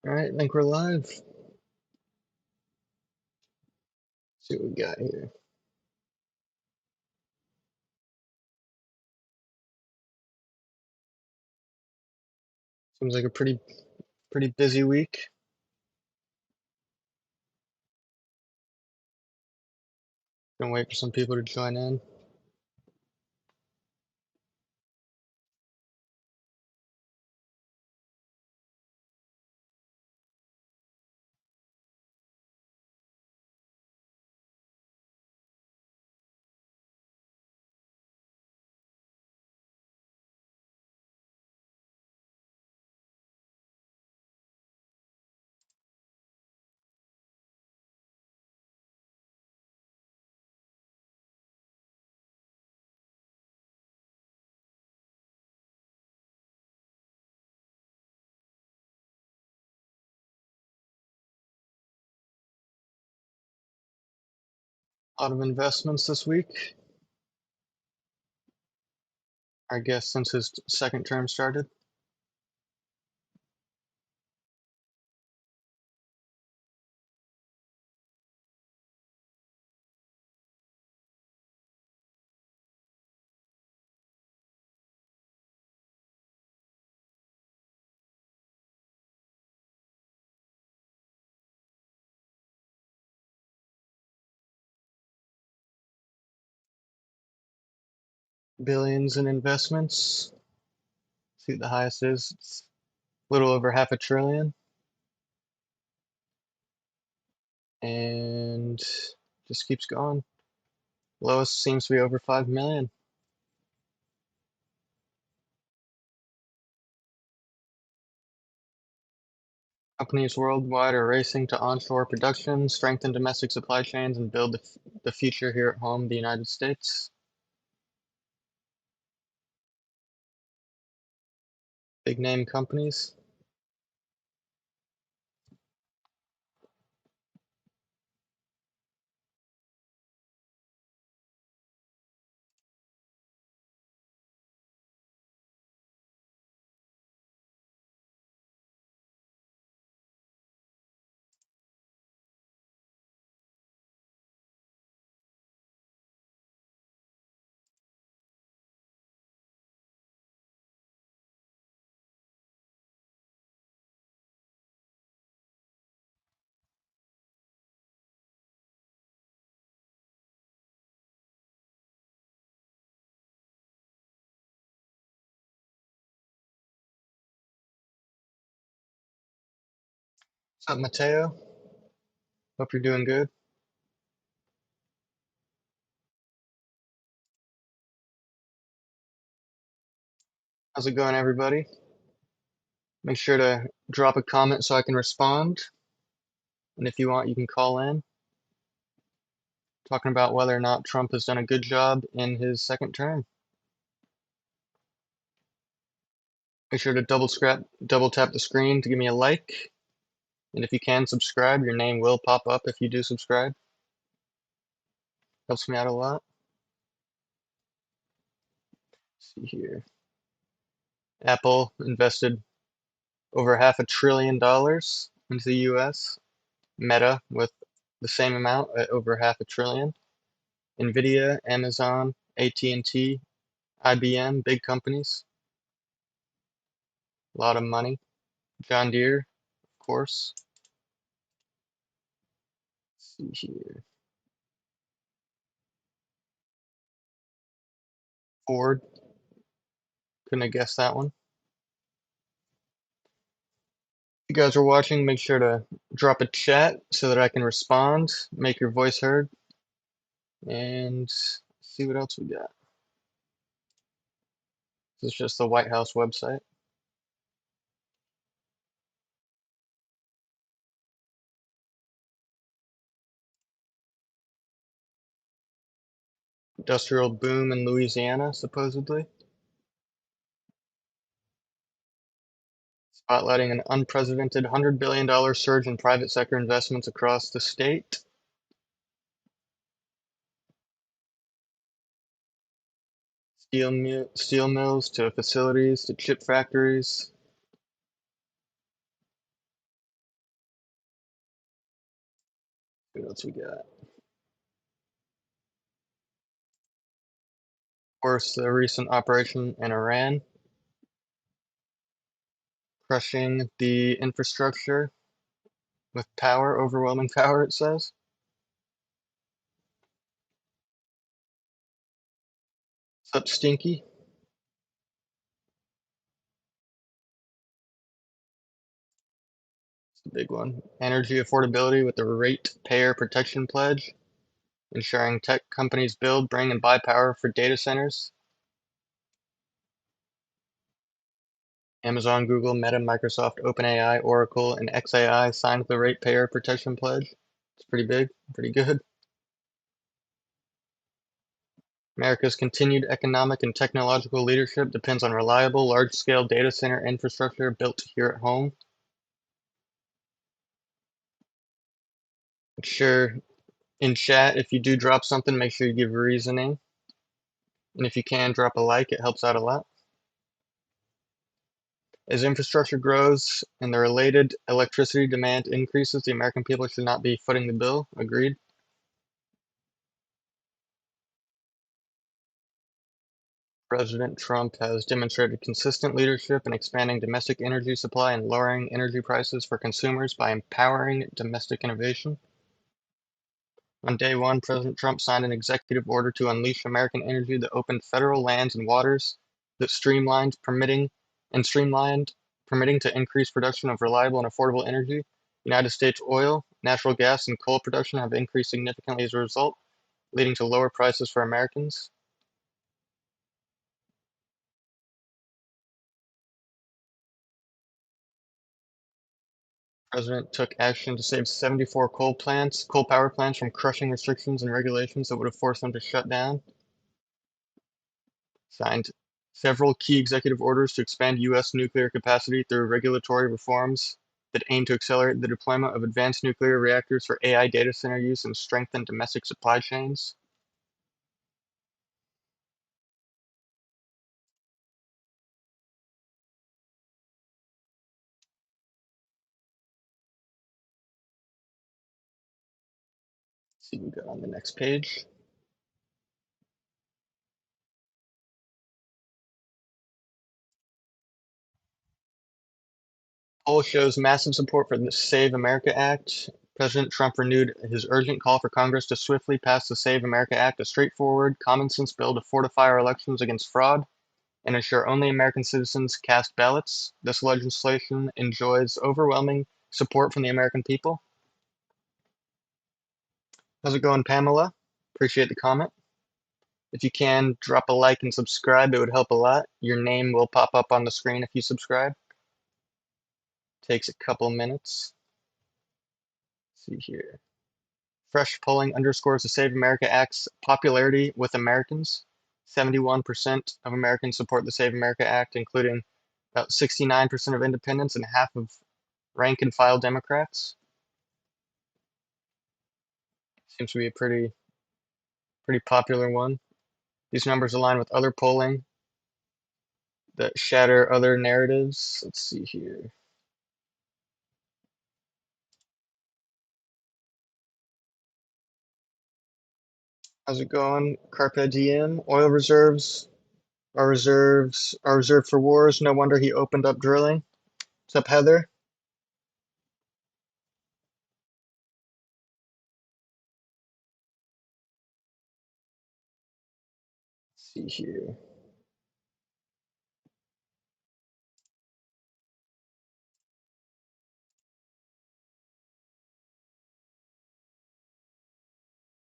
All right, I think we're live. See what we got here. Seems like a pretty busy week. Gonna wait for some people to join in. A lot of investments this week, I guess, since his second term started. Billions in investments. See what the highest is. It's a little over half a trillion, and just keeps going. Lowest seems to be over 5 million. Companies worldwide are racing to onshore production, strengthen domestic supply chains, and build the future here at home, the United States. Big name companies. What's up, Mateo? Hope you're doing good. How's it going, everybody? Make sure to drop a comment so I can respond. And if you want, you can call in talking about whether or not Trump has done a good job in his second term. Make sure to double tap the screen to give me a like. And if you can subscribe, your name will pop up if you do subscribe. Helps me out a lot. Let's see here. Apple invested over $500 billion into the US. Meta with the same amount at over $500 billion. Nvidia, Amazon, AT&T, IBM, big companies, a lot of money. John Deere, of course. Let's see here. Ford, couldn't have guessed that one. If you guys are watching, make sure to drop a chat so that I can respond, make your voice heard, and see what else we got. This is just the White House website. Industrial boom in Louisiana, supposedly. Spotlighting an unprecedented $100 billion surge in private sector investments across the state. Steel mills to facilities to chip factories. What else we got? Of course, the recent operation in Iran, crushing the infrastructure with power, overwhelming power, it says. What's up, Stinky? It's the big one. Energy affordability with the ratepayer protection pledge, ensuring tech companies build, bring, and buy power for data centers. Amazon, Google, Meta, Microsoft, OpenAI, Oracle, and xAI signed the ratepayer protection pledge. It's pretty big, pretty good. America's continued economic and technological leadership depends on reliable, large-scale data center infrastructure built here at home. Make sure in chat, if you do drop something, make sure you give reasoning. And if you can, drop a like, it helps out a lot. As infrastructure grows and the related electricity demand increases, the American people should not be footing the bill. Agreed. President Trump has demonstrated consistent leadership in expanding domestic energy supply and lowering energy prices for consumers by empowering domestic innovation. On day one, President Trump signed an executive order to unleash American energy that opened federal lands and waters that streamlined permitting to increase production of reliable and affordable energy. United States oil, natural gas, and coal production have increased significantly as a result, leading to lower prices for Americans. President took action to save 74 coal power plants from crushing restrictions and regulations that would have forced them to shut down. Signed several key executive orders to expand U.S. nuclear capacity through regulatory reforms that aim to accelerate the deployment of advanced nuclear reactors for AI data center use and strengthen domestic supply chains. Let's see what we got on the next page. Poll shows massive support for the Save America Act. President Trump renewed his urgent call for Congress to swiftly pass the Save America Act, a straightforward, common-sense bill to fortify our elections against fraud and ensure only American citizens cast ballots. This legislation enjoys overwhelming support from the American people. How's it going, Pamela? Appreciate the comment. If you can, drop a like and subscribe. It would help a lot. Your name will pop up on the screen if you subscribe. Takes a couple minutes. Let's see here. Fresh polling underscores the Save America Act's popularity with Americans. 71% of Americans support the Save America Act, including about 69% of independents and half of rank and file Democrats. Seems to be a pretty popular one. These numbers align with other polling that shatter other narratives. Let's see here. How's it going? Carpe diem. Oil reserves are reserved for wars. No wonder he opened up drilling. What's up, Heather? Let's see here.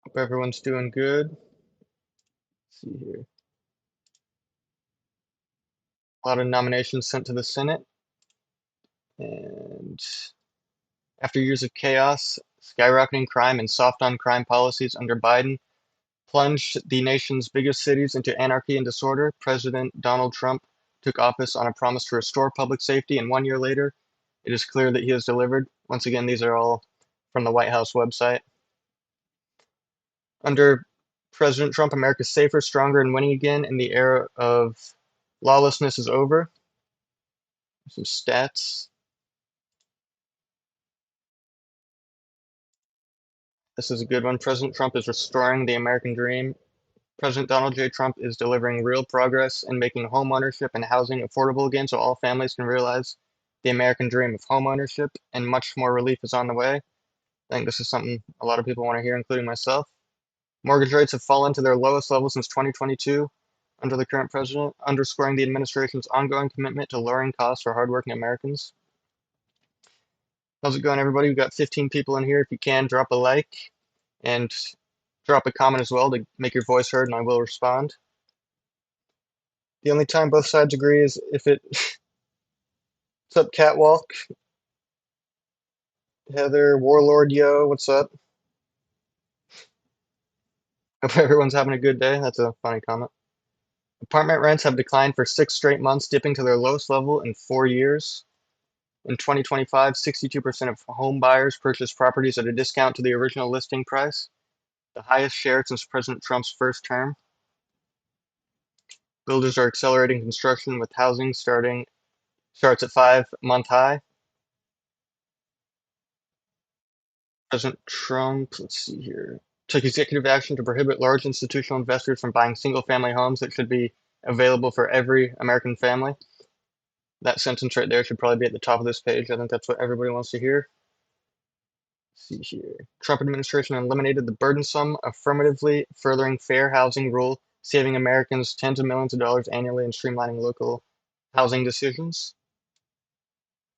Hope everyone's doing good. Let's see here. A lot of nominations sent to the Senate. And after years of chaos, skyrocketing crime, and soft on crime policies under Biden plunged the nation's biggest cities into anarchy and disorder, President Donald Trump took office on a promise to restore public safety, and 1 year later, it is clear that he has delivered. Once again, these are all from the White House website. Under President Trump, America's safer, stronger, and winning again, and the era of lawlessness is over. Some stats. This is a good one. President Trump is restoring the American dream. President Donald J. Trump is delivering real progress in making home ownership and housing affordable again so all families can realize the American dream of home ownership, and much more relief is on the way. I think this is something a lot of people want to hear, including myself. Mortgage rates have fallen to their lowest level since 2022 under the current president, underscoring the administration's ongoing commitment to lowering costs for hardworking Americans. How's it going, everybody? We've got 15 people in here. If you can, drop a like and drop a comment as well to make your voice heard, and I will respond. The only time both sides agree is if it. What's up, Catwalk? Heather, Warlord, yo, what's up? Hope everyone's having a good day. That's a funny comment. Apartment rents have declined for 6 straight months, dipping to their lowest level in 4 years. In 2025, 62% of home buyers purchased properties at a discount to the original listing price, the highest share since President Trump's first term. Builders are accelerating construction with housing starts at 5-month high. President Trump, let's see here, took executive action to prohibit large institutional investors from buying single-family homes that should be available for every American family. That sentence right there should probably be at the top of this page. I think that's what everybody wants to hear. Let's see here. Trump administration eliminated the burdensome, affirmatively furthering fair housing rule, saving Americans tens of millions of dollars annually and streamlining local housing decisions.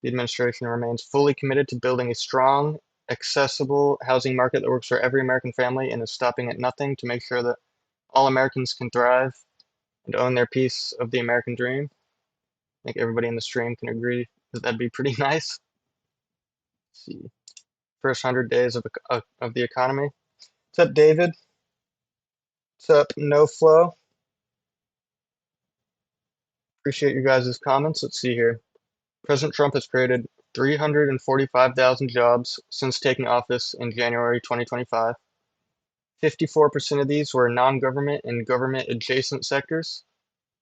The administration remains fully committed to building a strong, accessible housing market that works for every American family and is stopping at nothing to make sure that all Americans can thrive and own their piece of the American dream. I think everybody in the stream can agree that that'd be pretty nice. Let's see. First 100 days of the economy. What's up, David? What's up, No Flow? Appreciate you guys' comments. Let's see here. President Trump has created 345,000 jobs since taking office in January 2025. 54% of these were non-government and government-adjacent sectors.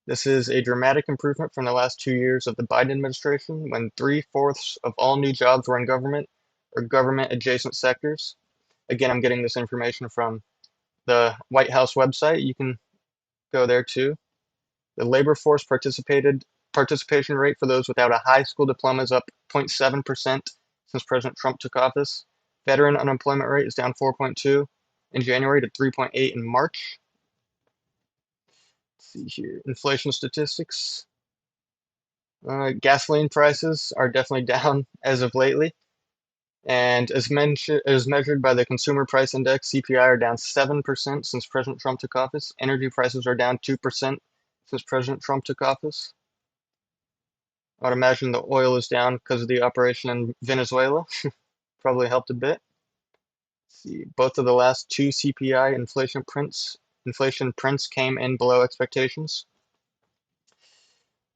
This is a dramatic improvement from the last 2 years of the Biden administration, when 3/4 of all new jobs were in government or government-adjacent sectors. Again, I'm getting this information from the White House website. You can go there too. The labor force participation rate for those without a high school diploma is up 0.7% since President Trump took office. Veteran unemployment rate is down 4.2 in January to 3.8 in March. Let's see here. Inflation statistics. Gasoline prices are definitely down as of lately. And as measured by the Consumer Price Index, CPI are down 7% since President Trump took office. Energy prices are down 2% since President Trump took office. I would imagine the oil is down because of the operation in Venezuela. Probably helped a bit. Let's see, both of the last two CPI inflation prints came in below expectations.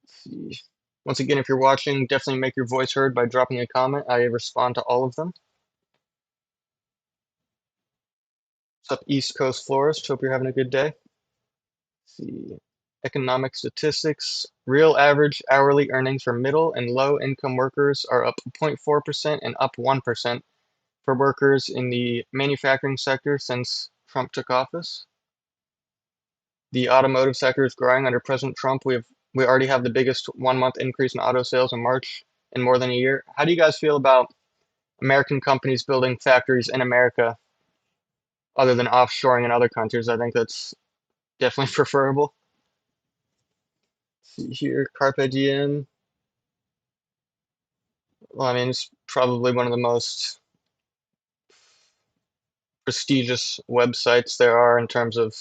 Let's see. Once again, if you're watching, definitely make your voice heard by dropping a comment. I respond to all of them. What's up, East Coast Florist? Hope you're having a good day. Let's see. Economic statistics. Real average hourly earnings for middle and low income workers are up 0.4% and up 1% for workers in the manufacturing sector since Trump took office. The automotive sector is growing under President Trump. We already have the biggest 1 month increase in auto sales in March in more than a year. How do you guys feel about American companies building factories in America other than offshoring in other countries? I think that's definitely preferable. Let's see here, Carpe Diem. Well, I mean, it's probably one of the most prestigious websites there are in terms of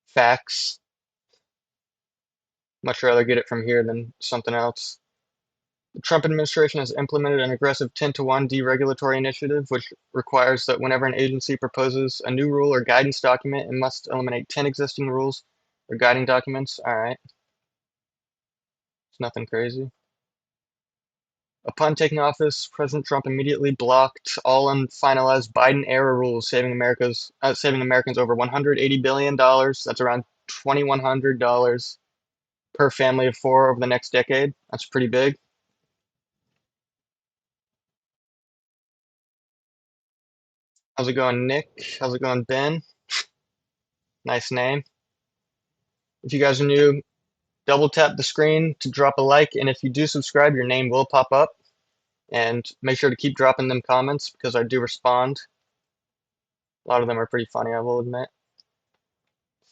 facts. Much rather get it from here than something else. The Trump administration has implemented an aggressive 10-to-1 deregulatory initiative, which requires that whenever an agency proposes a new rule or guidance document, it must eliminate 10 existing rules or guiding documents. All right. It's nothing crazy. Upon taking office, President Trump immediately blocked all unfinalized Biden-era rules, saving Americans over $180 billion. That's around $2,100 per family of four over the next decade. That's pretty big. How's it going, Nick? How's it going, Ben? Nice name. If you guys are new, double tap the screen to drop a like, and if you do subscribe, your name will pop up. And make sure to keep dropping them comments because I do respond. A lot of them are pretty funny, I will admit.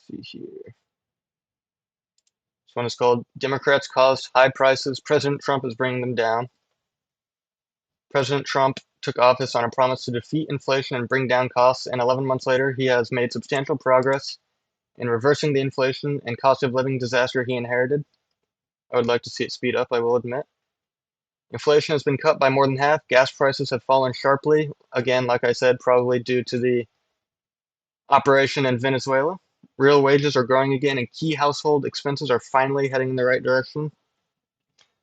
Let's see here. This one is called Democrats Caused High Prices. President Trump is bringing them down. President Trump took office on a promise to defeat inflation and bring down costs, and 11 months later, he has made substantial progress in reversing the inflation and cost of living disaster he inherited. I would like to see it speed up, I will admit. Inflation has been cut by more than half. Gas prices have fallen sharply. Again, like I said, probably due to the operation in Venezuela. Real wages are growing again, and key household expenses are finally heading in the right direction.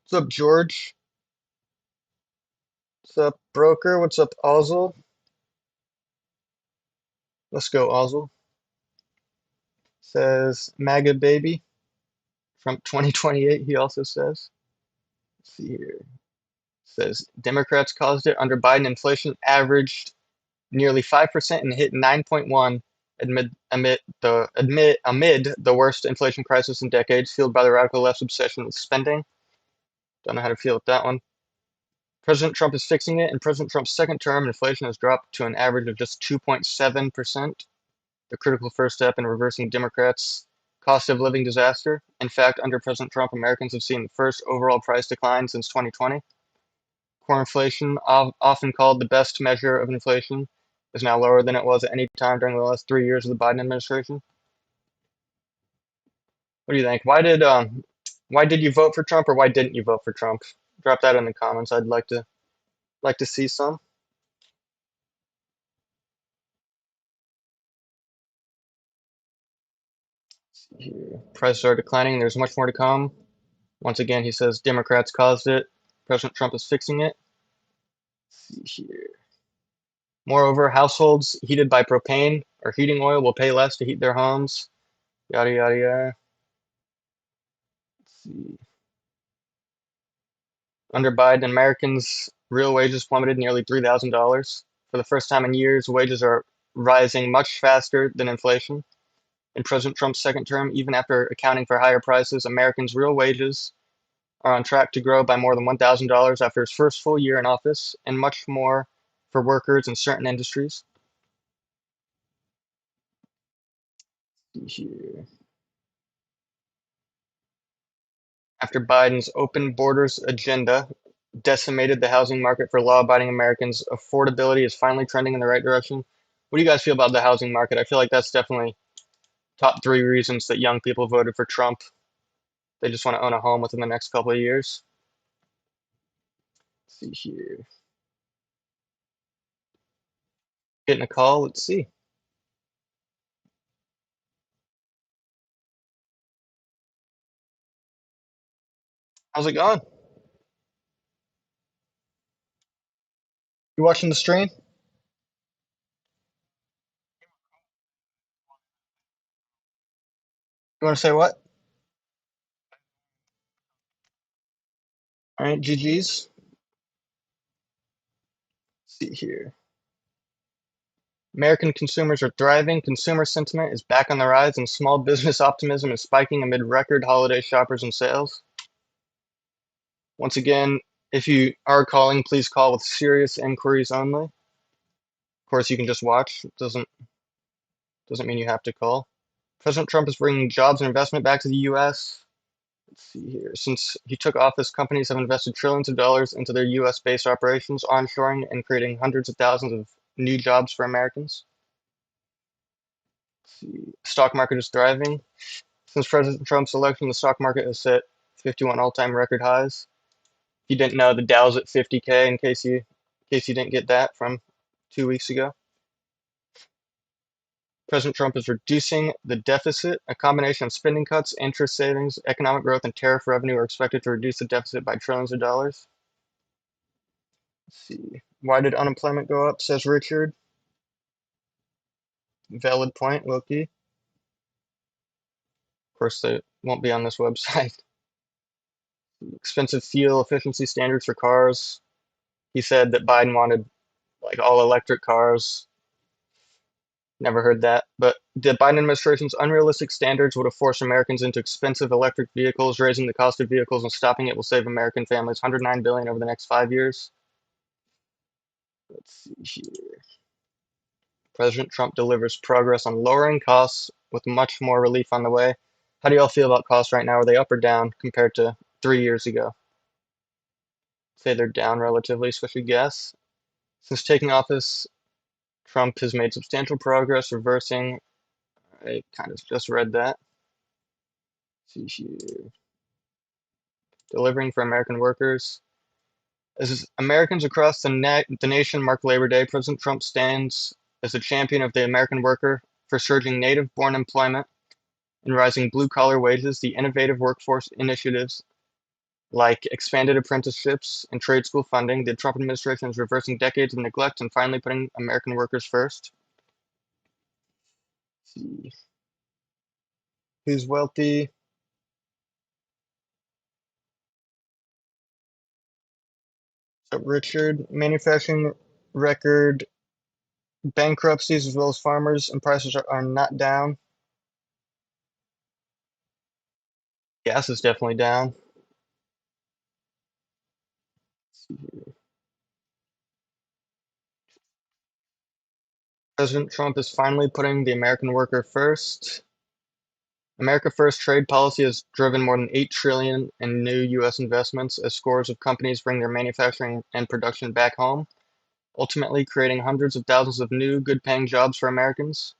What's up, George? What's up, Broker? What's up, Ozil? Let's go, Ozil. Says MAGA baby. Trump 2028, he also says. Let's see here. Says Democrats caused it. Under Biden, inflation averaged nearly 5% and hit 9.1 amid the worst inflation crisis in decades, fueled by the radical left's obsession with spending. Don't know how to feel with that one. President Trump is fixing it. In President Trump's second term, inflation has dropped to an average of just 2.7%, the critical first step in reversing Democrats' cost of living disaster. In fact, under President Trump, Americans have seen the first overall price decline since 2020. Core inflation, often called the best measure of inflation, is now lower than it was at any time during the last 3 years of the Biden administration. What do you think? Why did you vote for Trump, or why didn't you vote for Trump? Drop that in the comments. I'd like to see some. Let's see here. Prices are declining. There's much more to come. Once again, he says Democrats caused it. President Trump is fixing it. Let's see here. Moreover, households heated by propane or heating oil will pay less to heat their homes. Yada yada yada. Let's see. Under Biden, Americans' real wages plummeted nearly $3,000. For the first time in years, wages are rising much faster than inflation. In President Trump's second term, even after accounting for higher prices, Americans' real wages are on track to grow by more than $1,000 after his first full year in office, and much more for workers in certain industries. Here. After Biden's open borders agenda decimated the housing market for law-abiding Americans, affordability is finally trending in the right direction. What do you guys feel about the housing market? I feel like that's definitely top three reasons that young people voted for Trump. They just want to own a home within the next couple of years. Let's see here. Getting a call. Let's see. How's it going? You watching the stream? You want to say what? All right, GG's. Let's see here. American consumers are thriving. Consumer sentiment is back on the rise, and small business optimism is spiking amid record holiday shoppers and sales. Once again, if you are calling, please call with serious inquiries only. Of course, you can just watch. It doesn't mean you have to call. President Trump is bringing jobs and investment back to the U.S. Let's see here. Since he took office, companies have invested trillions of dollars into their U.S.-based operations, onshoring and creating hundreds of thousands of new jobs for Americans. Let's see. Stock market is thriving. Since President Trump's election, the stock market has set 51 all-time record highs. If you didn't know, the Dow's at 50K. In case you didn't get that from 2 weeks ago. President Trump is reducing the deficit. A combination of spending cuts, interest savings, economic growth, and tariff revenue are expected to reduce the deficit by trillions of dollars. Let's see. Why did unemployment go up, says Richard. Valid point, Loki. Of course, they won't be on this website. Expensive fuel efficiency standards for cars. He said that Biden wanted like all electric cars. Never heard that. But the Biden administration's unrealistic standards would have forced Americans into expensive electric vehicles, raising the cost of vehicles, and stopping it will save American families 109 billion over the next 5 years. Let's see here. President Trump delivers progress on lowering costs with much more relief on the way. How do y'all feel about costs right now? Are they up or down compared to 3 years ago? Say they're down relatively, especially gas. Since taking office, Trump has made substantial progress reversing. I kind of just read that. Let's see here. Delivering for American workers. As Americans across the nation mark Labor Day, President Trump stands as a champion of the American worker for surging native-born employment and rising blue-collar wages. The innovative workforce initiatives like expanded apprenticeships and trade school funding, the Trump administration is reversing decades of neglect and finally putting American workers first. Let's see. Who's wealthy? So Richard, manufacturing record bankruptcies as well as farmers and prices are not down. Gas is definitely down. President Trump is finally putting the American worker first. America First trade policy has driven more than 8 trillion in new US investments as scores of companies bring their manufacturing and production back home, ultimately creating hundreds of thousands of new good-paying jobs for Americans.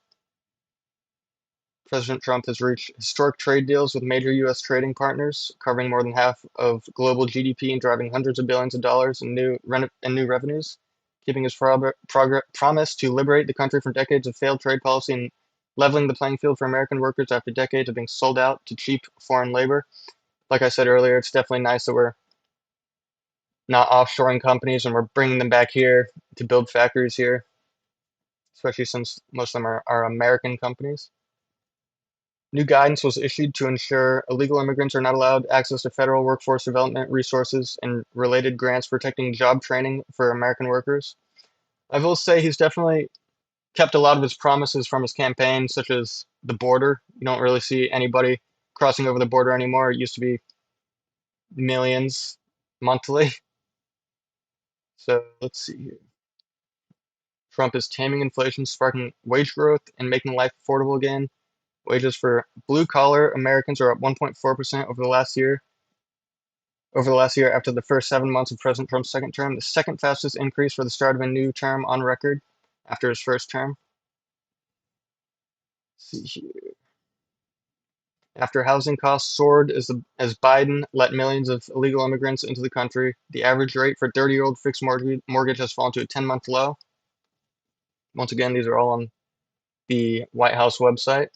President Trump has reached historic trade deals with major U.S. trading partners, covering more than half of global GDP and driving hundreds of billions of dollars in new revenues, keeping his promise to liberate the country from decades of failed trade policy and leveling the playing field for American workers after decades of being sold out to cheap foreign labor. Like I said earlier, it's definitely nice that we're not offshoring companies and we're bringing them back here to build factories here, especially since most of them are American companies. New guidance was issued to ensure illegal immigrants are not allowed access to federal workforce development resources and related grants protecting job training for American workers. I will say he's definitely kept a lot of his promises from his campaign, such as the border. You don't really see anybody crossing over the border anymore. It used to be millions monthly. So let's see here. Trump is taming inflation, sparking wage growth, and making life affordable again. Wages for blue-collar Americans are up 1.4% over the last year after the first 7 months of President Trump's second term, the second fastest increase for the start of a new term on record after his first term. Let's see here. After housing costs soared as Biden let millions of illegal immigrants into the country, the average rate for 30-year-old fixed mortgage has fallen to a 10-month low. Once again, these are all on the White House website.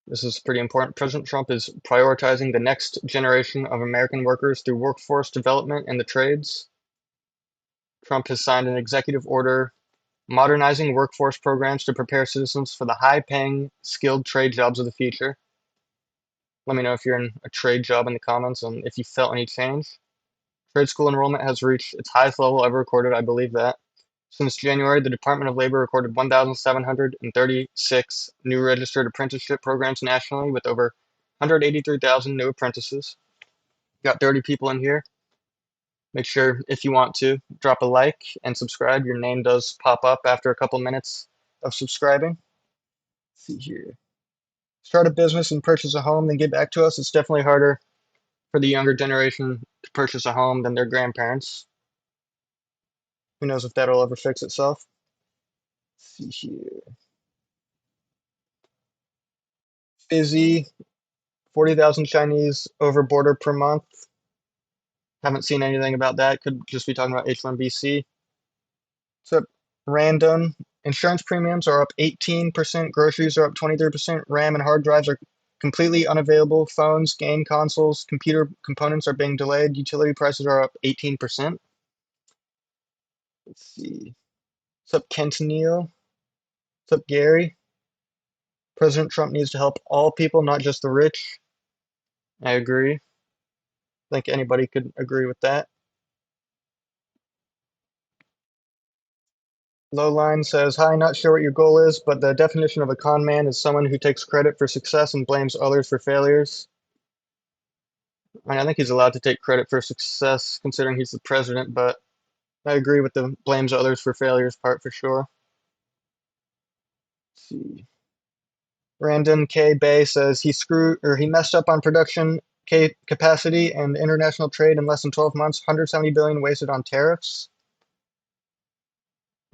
This is pretty important. President Trump is prioritizing the next generation of American workers through workforce development and the trades. Trump has signed an executive order modernizing workforce programs to prepare citizens for the high-paying, skilled trade jobs of the future. Let me know if you're in a trade job in the comments and if you felt any change. Trade school enrollment has reached its highest level ever recorded, I believe that. Since January, the Department of Labor recorded 1,736 new registered apprenticeship programs nationally with over 183,000 new apprentices. Got 30 people in here. Make sure, if you want to, drop a like and subscribe. Your name does pop up after a couple minutes of subscribing. Let's see here. Start a business and purchase a home, then get back to us. It's definitely harder for the younger generation to purchase a home than their grandparents. Who knows if that'll ever fix itself? Let's see here. Busy. 40,000 Chinese over border per month. Haven't seen anything about that. Could just be talking about H1BC. So random. Insurance premiums are up 18%. Groceries are up 23%. RAM and hard drives are completely unavailable. Phones, game consoles, computer components are being delayed. Utility prices are up 18%. Let's see. What's up, Kent Neal? What's up, Gary? President Trump needs to help all people, not just the rich. I agree. I think anybody could agree with that. Lowline says, "Hi, not sure what your goal is, but the definition of a con man is someone who takes credit for success and blames others for failures." I mean, I think he's allowed to take credit for success considering he's the president, but I agree with the blames others for failures part for sure. Let's see. Brandon K. Bay says he messed up on production capacity and international trade in less than 12 months, 170 billion wasted on tariffs.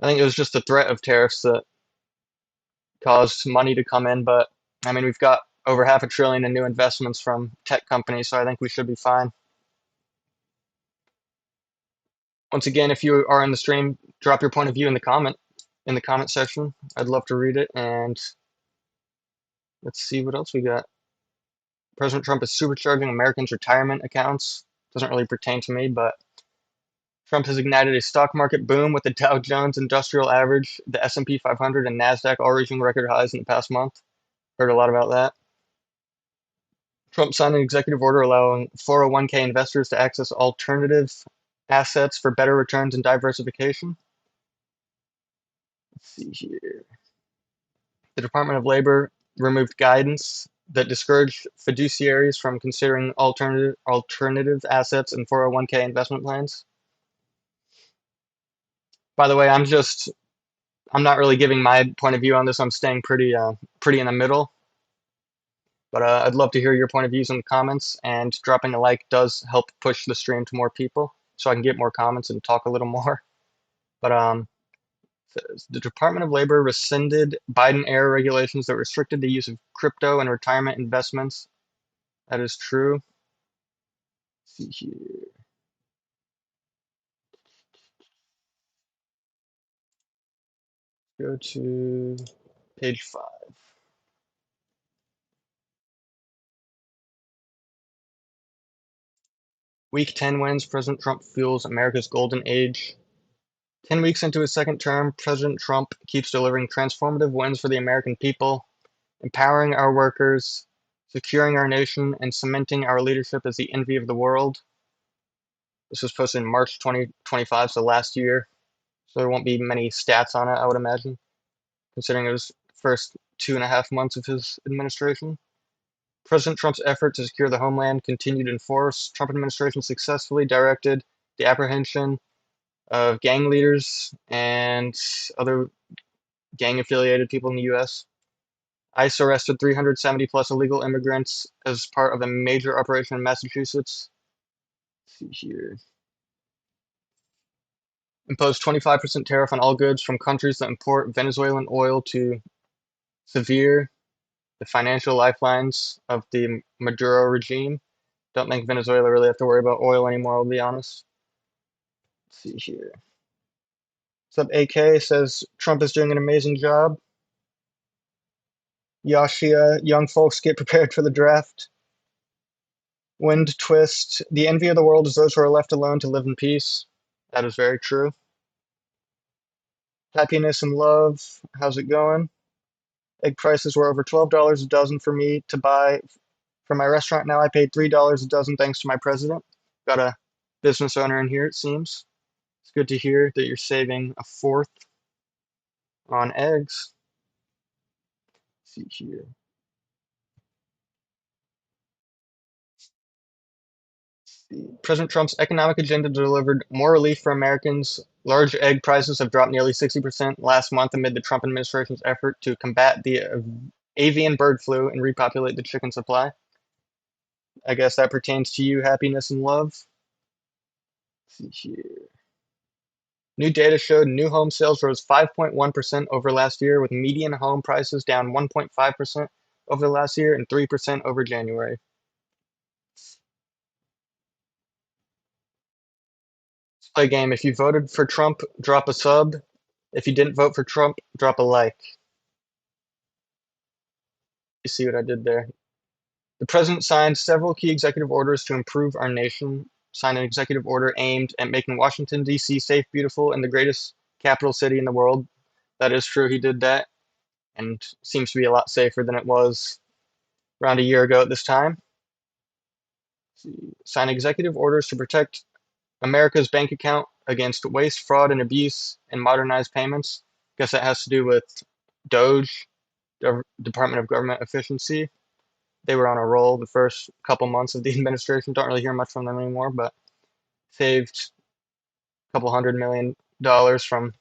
I think it was just the threat of tariffs that caused money to come in, but I mean, we've got over half a trillion in new investments from tech companies, so I think we should be fine. Once again, if you are in the stream, drop your point of view in the comment section. I'd love to read it, and let's see what else we got. President Trump is supercharging Americans' retirement accounts. Doesn't really pertain to me, but Trump has ignited a stock market boom with the Dow Jones Industrial Average, the S&P 500, and NASDAQ all reaching record highs in the past month. Heard a lot about that. Trump signed an executive order allowing 401k investors to access alternative assets for better returns and diversification. Let's see here. The Department of Labor removed guidance that discouraged fiduciaries from considering alternative assets in 401k investment plans. By the way, I'm not really giving my point of view on this. I'm staying pretty in the middle. But I'd love to hear your point of views in the comments, and dropping a like does help push the stream to more people, so I can get more comments and talk a little more. But the Department of Labor rescinded Biden-era regulations that restricted the use of crypto and retirement investments. That is true. Let's see here. Go to page 5. Week 10 wins. President Trump fuels America's golden age. 10 weeks into his second term, President Trump keeps delivering transformative wins for the American people, empowering our workers, securing our nation, and cementing our leadership as the envy of the world. This was posted in March 2025, so last year. So there won't be many stats on it, I would imagine, considering it was the first 2.5 months of his administration. President Trump's effort to secure the homeland continued in force. Trump administration successfully directed the apprehension of gang leaders and other gang-affiliated people in the U.S. ICE arrested 370 plus illegal immigrants as part of a major operation in Massachusetts. Let's see here. Imposed 25% tariff on all goods from countries that import Venezuelan oil to sever the financial lifelines of the Maduro regime. Don't think Venezuela really have to worry about oil anymore, I'll be honest. Let's see here. What's up, AK? Says Trump is doing an amazing job. Yashia, young folks get prepared for the draft. Wind twist. The envy of the world is those who are left alone to live in peace. That is very true. Happiness and love. How's it going? Egg prices were over $12 a dozen for me to buy from my restaurant. Now I paid $3 a dozen thanks to my president. Got a business owner in here, it seems. It's good to hear that you're saving a fourth on eggs. Let's see here. President Trump's economic agenda delivered more relief for Americans. Large egg prices have dropped nearly 60% last month amid the Trump administration's effort to combat the avian bird flu and repopulate the chicken supply. I guess that pertains to you, happiness and love. Let's see here. New data showed new home sales rose 5.1% over last year, with median home prices down 1.5% over the last year and 3% over January. Let's play a game. If you voted for Trump, drop a sub. If you didn't vote for Trump, drop a like. You see what I did there? The president signed several key executive orders to improve our nation. Signed an executive order aimed at making Washington, D.C. safe, beautiful, and the greatest capital city in the world. That is true, he did that, and seems to be a lot safer than it was around a year ago at this time. Signed executive orders to protect America's bank account against waste, fraud, and abuse, and modernize payments. Guess that has to do with Doge, Department of Government Efficiency. They were on a roll the first couple months of the administration. Don't really hear much from them anymore, but saved a couple $100 million from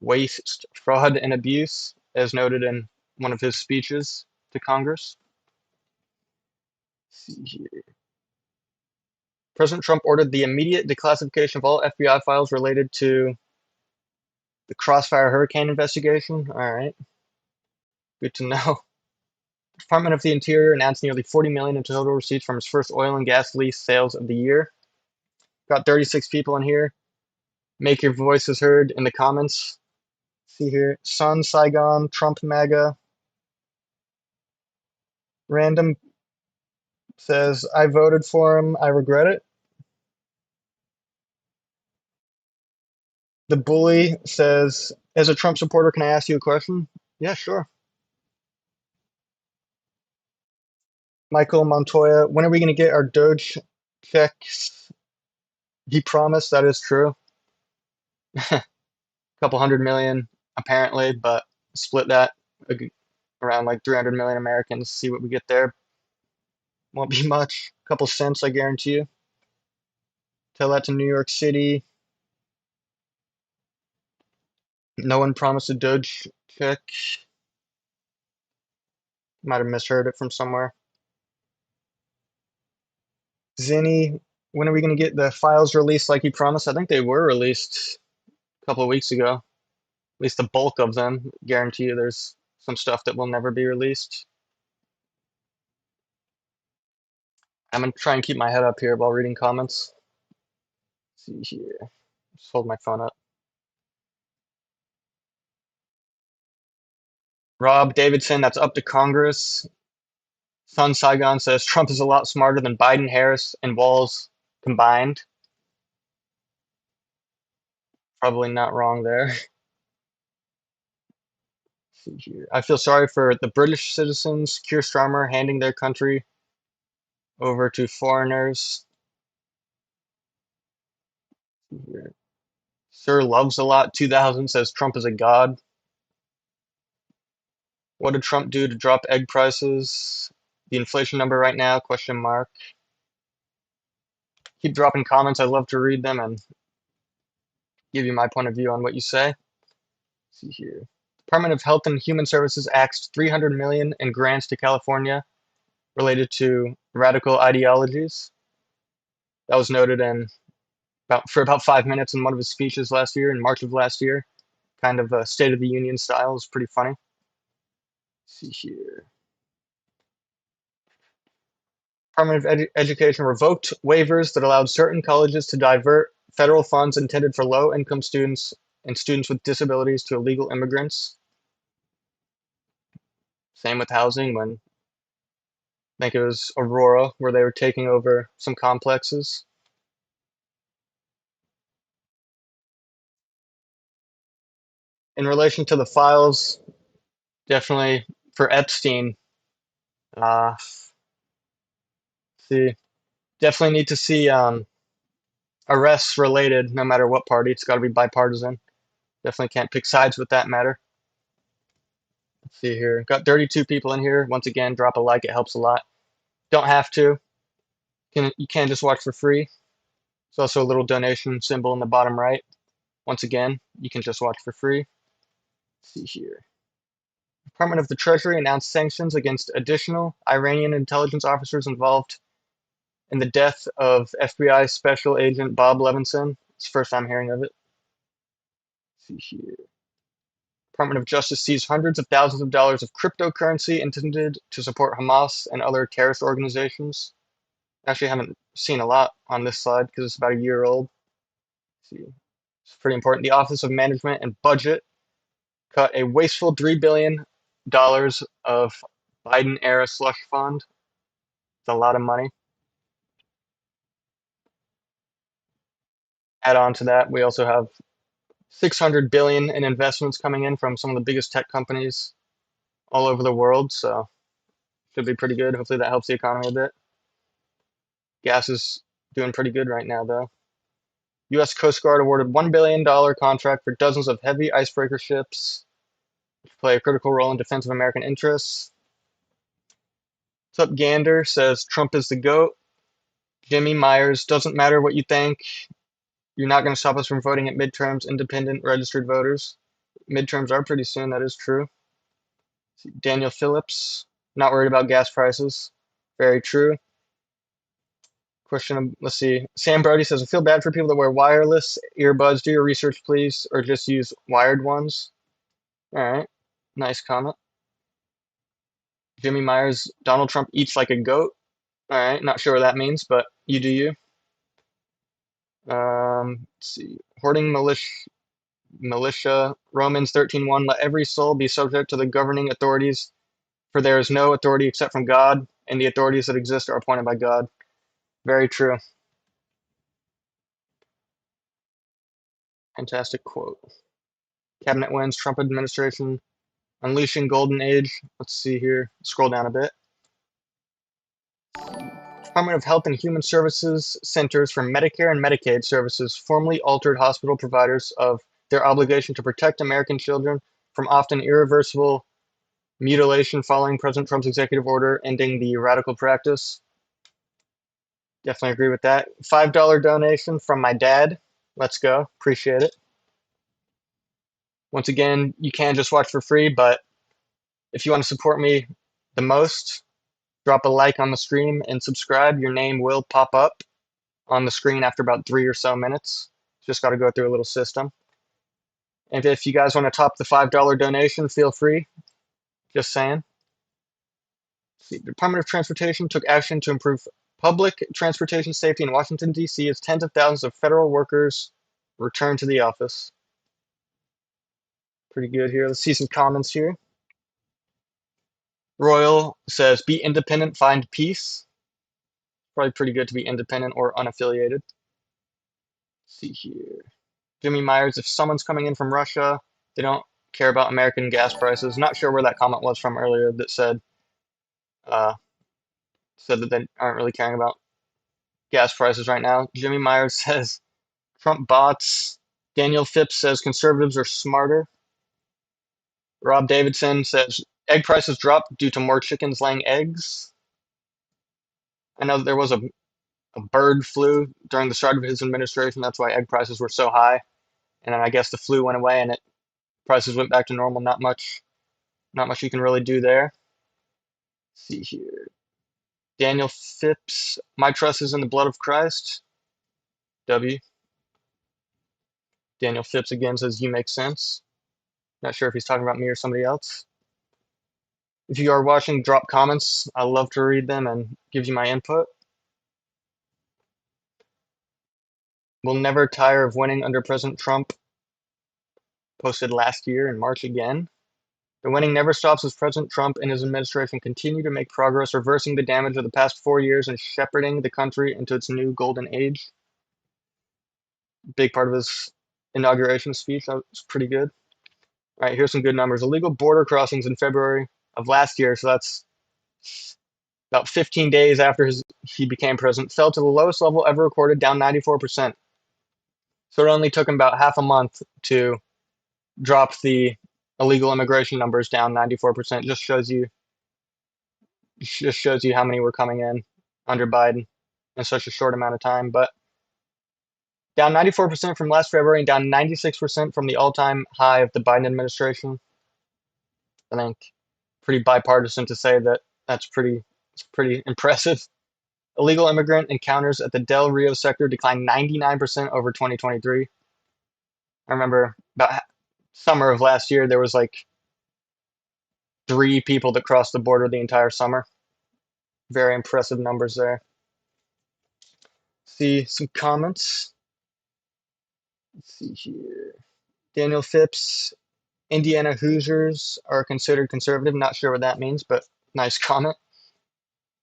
waste, fraud, and abuse, as noted in one of his speeches to Congress. Let's see here. President Trump ordered the immediate declassification of all FBI files related to the Crossfire Hurricane investigation. All right, good to know. Department of the Interior announced nearly 40 million in total receipts from its first oil and gas lease sales of the year. Got 36 people in here. Make your voices heard in the comments. See here, Sun, Saigon, Trump, MAGA. Random says, I voted for him, I regret it. The Bully says, as a Trump supporter, can I ask you a question? Yeah, sure. Michael Montoya, when are we going to get our Doge checks? He promised, that is true. A couple 100 million, apparently, but split that around like 300 million Americans, see what we get there. Won't be much. A couple cents, I guarantee you. Tell that to New York City. No one promised a Doge check. Might have misheard it from somewhere. Zinni, when are we going to get the files released like he promised? I think they were released a couple of weeks ago. At least the bulk of them. Guarantee you there's some stuff that will never be released. I'm going to try and keep my head up here while reading comments. Let's see here. Just hold my phone up. Rob Davidson, that's up to Congress. Sun Saigon says Trump is a lot smarter than Biden, Harris, and Walz combined. Probably not wrong there. See here. I feel sorry for the British citizens. Keir Starmer handing their country over to foreigners. See here. Sir Loves a Lot 2000 says Trump is a god. What did Trump do to drop egg prices? The inflation number right now, question mark. Keep dropping comments. I'd love to read them and give you my point of view on what you say. Let's see here. Department of Health and Human Services axed 300 million in grants to California related to radical ideologies. That was noted in for about 5 minutes in one of his speeches last year, in March of last year. Kind of a State of the Union style. It was pretty funny. Let's see here. Department of Education revoked waivers that allowed certain colleges to divert federal funds intended for low-income students and students with disabilities to illegal immigrants. Same with housing when I think it was Aurora where they were taking over some complexes. In relation to the files, definitely for Epstein, see, definitely need to see arrests related no matter what party. It's got to be bipartisan. Definitely can't pick sides with that matter. Let's see here. Got 32 people in here. Once again, drop a like. It helps a lot. Don't have to. You can just watch for free. There's also a little donation symbol in the bottom right. Once again, you can just watch for free. Let's see here. Department of the Treasury announced sanctions against additional Iranian intelligence officers involved in the death of FBI Special Agent Bob Levinson. It's the first time hearing of it. Let's see here. Department of Justice seized hundreds of thousands of dollars of cryptocurrency intended to support Hamas and other terrorist organizations. Actually, I haven't seen a lot on this slide because it's about a year old. Let's see. It's pretty important. The Office of Management and Budget cut a wasteful $3 billion of Biden-era slush fund. It's a lot of money. Add on to that, we also have 600 billion in investments coming in from some of the biggest tech companies all over the world, so should be pretty good. Hopefully that helps the economy a bit. Gas is doing pretty good right now, though. U.S. Coast Guard awarded $1 billion contract for dozens of heavy icebreaker ships to play a critical role in defense of American interests. What's up, Gander? Says Trump is the GOAT. Jimmy Myers, doesn't matter what you think. You're not going to stop us from voting at midterms, independent registered voters. Midterms are pretty soon, that is true. Daniel Phillips, not worried about gas prices. Very true. Question, let's see. Sam Brody says, I feel bad for people that wear wireless earbuds. Do your research, please, or just use wired ones. All right. Nice comment. Jimmy Myers, Donald Trump eats like a goat. All right. Not sure what that means, but you do you. Let's see. Hoarding militia. Romans 13:1. Let every soul be subject to the governing authorities, for there is no authority except from God, and the authorities that exist are appointed by God. Very true. Fantastic quote. Cabinet wins. Trump administration unleashing golden age. Let's see here. Scroll down a bit. Department of Health and Human Services Centers for Medicare and Medicaid Services formally altered hospital providers of their obligation to protect American children from often irreversible mutilation following President Trump's executive order ending the radical practice. Definitely agree with that. $5 donation from my dad. Let's go. Appreciate it. Once again, you can just watch for free, but if you want to support me the most, drop a like on the stream and subscribe. Your name will pop up on the screen after about 3 or so minutes. Just got to go through a little system. And if you guys want to top the $5 donation, feel free. Just saying. The Department of Transportation took action to improve public transportation safety in Washington, D.C. as tens of thousands of federal workers return to the office. Pretty good here. Let's see some comments here. Royal says, be independent, find peace. Probably pretty good to be independent or unaffiliated. Let's see here. Jimmy Myers, if someone's coming in from Russia, they don't care about American gas prices. Not sure where that comment was from earlier that said that they aren't really caring about gas prices right now. Jimmy Myers says Trump bots. Daniel Phipps says conservatives are smarter. Rob Davidson says egg prices dropped due to more chickens laying eggs. I know that there was a bird flu during the start of his administration. That's why egg prices were so high. And then I guess the flu went away and prices went back to normal. Not much you can really do there. Let's see here. Daniel Phipps, my trust is in the blood of Christ. W. Daniel Phipps again says you make sense. Not sure if he's talking about me or somebody else. If you are watching, drop comments. I love to read them and give you my input. We'll never tire of winning under President Trump. Posted last year in March again. The winning never stops as President Trump and his administration continue to make progress, reversing the damage of the past 4 years and shepherding the country into its new golden age. Big part of his inauguration speech. That was pretty good. All right, here's some good numbers. Illegal border crossings in February of last year, so that's about 15 days after he became president, fell to the lowest level ever recorded, down 94%. So it only took him about half a month to drop the illegal immigration numbers down 94%. Just shows you how many were coming in under Biden in such a short amount of time. But down 94% from last February and down 96% from the all-time high of the Biden administration. I think pretty bipartisan to say that it's pretty impressive. Illegal immigrant encounters at the Del Rio sector declined 99% over 2023. I remember about summer of last year, there was like 3 people that crossed the border the entire summer. Very impressive numbers there. See some comments. Let's see here. Daniel Phipps, Indiana Hoosiers are considered conservative. Not sure what that means, but nice comment.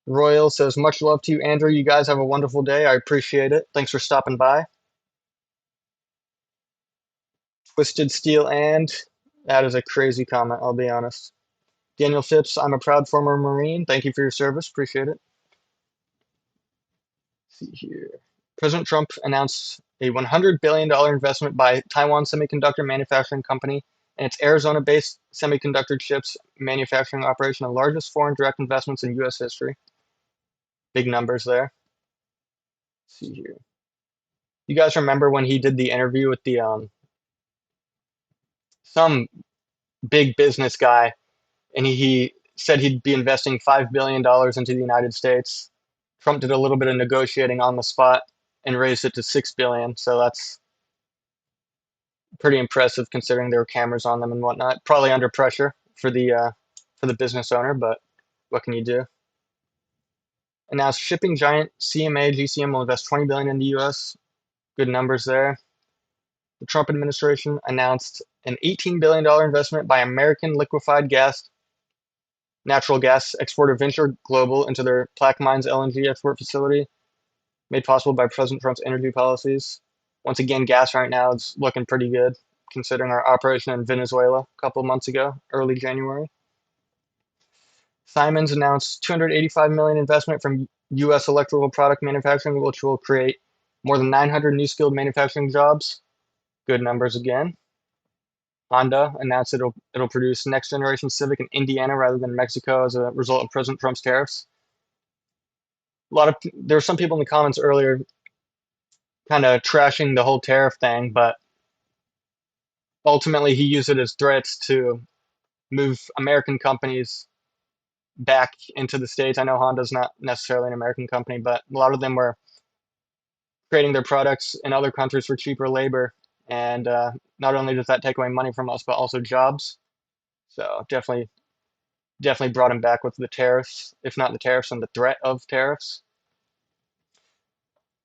Royal says, much love to you, Andrew. You guys have a wonderful day. I appreciate it. Thanks for stopping by. Twisted Steel and that is a crazy comment, I'll be honest. Daniel Phipps, I'm a proud former Marine. Thank you for your service. Appreciate it. Let's see here. President Trump announced a $100 billion investment by Taiwan Semiconductor Manufacturing Company and its Arizona-based semiconductor chips manufacturing operation, the largest foreign direct investments in U.S. history. Big numbers there. Let's see here. You guys remember when he did the interview with the some big business guy, and he said he'd be investing $5 billion into the United States. Trump did a little bit of negotiating on the spot and raised it to $6 billion. So that's pretty impressive considering there were cameras on them and whatnot. Probably under pressure for the business owner, but what can you do? And now shipping giant CMA GCM will invest $20 billion in the U.S. Good numbers there. The Trump administration announced an $18 billion investment by American liquefied gas, natural gas exporter Venture Global into their Plaquemines LNG export facility, made possible by President Trump's energy policies. Once again, gas right now is looking pretty good, considering our operation in Venezuela a couple months ago, early January. Siemens announced $285 million investment from U.S. electrical product manufacturing, which will create more than 900 new skilled manufacturing jobs. Good numbers again. Honda announced it'll produce next generation Civic in Indiana rather than Mexico as a result of President Trump's tariffs. There were some people in the comments earlier kind of trashing the whole tariff thing, but ultimately he used it as threats to move American companies back into the States. I know Honda's not necessarily an American company, but a lot of them were creating their products in other countries for cheaper labor. And not only does that take away money from us, but also jobs. So definitely brought him back with the tariffs, if not the tariffs, and the threat of tariffs.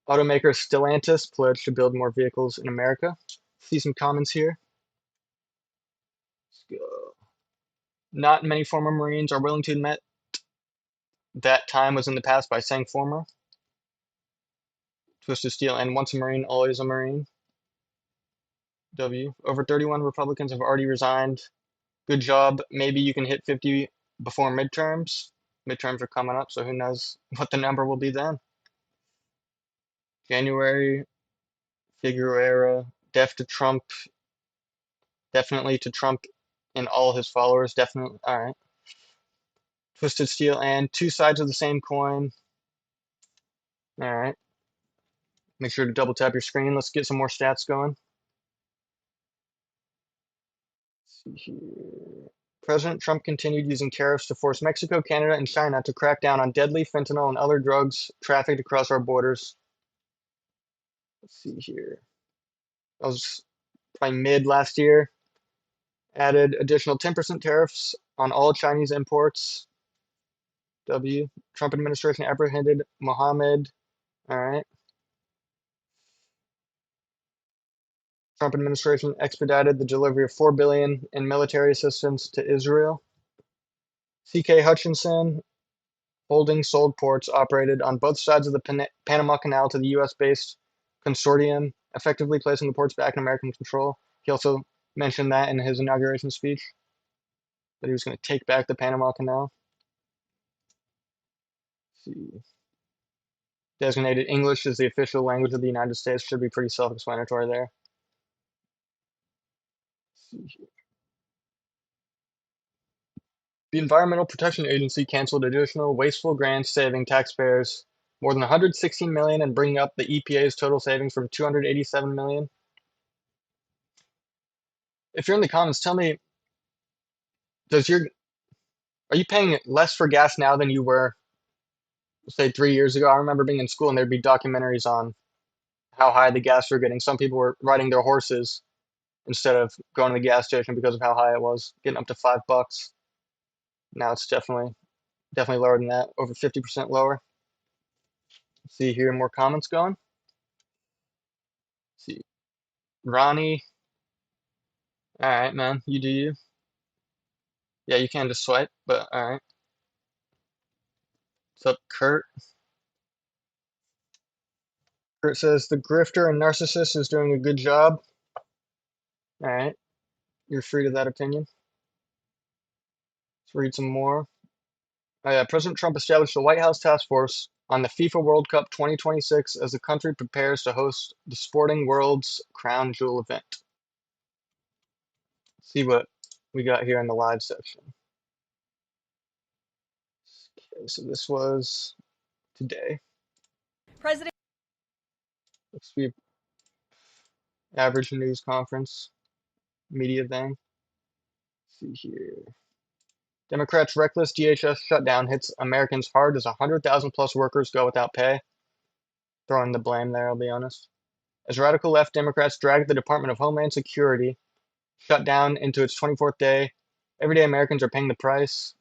Automaker Stellantis pledged to build more vehicles in America. See some comments here. Let's go. Not many former Marines are willing to admit that time was in the past by saying former. Twisted Steel and once a Marine, always a Marine. W. Over 31 Republicans have already resigned. Good job. Maybe you can hit 50 before midterms. Midterms are coming up, so who knows what the number will be then. January, Figueroa, definitely to Trump and all his followers. Definitely. All right. Twisted Steel and two sides of the same coin. All right. Make sure to double tap your screen. Let's get some more stats going. Let's see here. President Trump continued using tariffs to force Mexico, Canada, and China to crack down on deadly fentanyl and other drugs trafficked across our borders. Let's see here. That was probably mid last year. Added additional 10% tariffs on all Chinese imports. W. Trump administration apprehended Mohammed. All right. Trump administration expedited the delivery of $4 billion in military assistance to Israel. C.K. Hutchinson holding sold ports operated on both sides of the Panama Canal to the U.S.-based consortium, effectively placing the ports back in American control. He also mentioned that in his inauguration speech, that he was going to take back the Panama Canal. Let's see. Designated English as the official language of the United States should be pretty self-explanatory there. Let's see. The Environmental Protection Agency canceled additional wasteful grants, saving taxpayers more than $116 million and bringing up the EPA's total savings from $287 million. If you're in the comments, tell me, are you paying less for gas now than you were, say, 3 years ago? I remember being in school and there'd be documentaries on how high the gas were getting. Some people were riding their horses instead of going to the gas station because of how high it was, getting up to $5. Now it's definitely lower than that, over 50% lower. See here, more comments going. See, Ronnie. All right, man, you do you. Yeah, you can just swipe, but all right. What's up, Kurt? Kurt says the grifter and narcissist is doing a good job. All right, you're free to that opinion. Let's read some more. Oh yeah, President Trump established a White House task force on the FIFA World Cup 2026 as the country prepares to host the sporting world's crown jewel event. Let's see what we got here in the live section. Okay, so this was today. President. Let's see, average news conference, media thing. Let's see here. Democrats' reckless DHS shutdown hits Americans hard as 100,000 plus workers go without pay. Throwing the blame there, I'll be honest. As radical left Democrats drag the Department of Homeland Security shut down into its 24th day, everyday Americans are paying the price.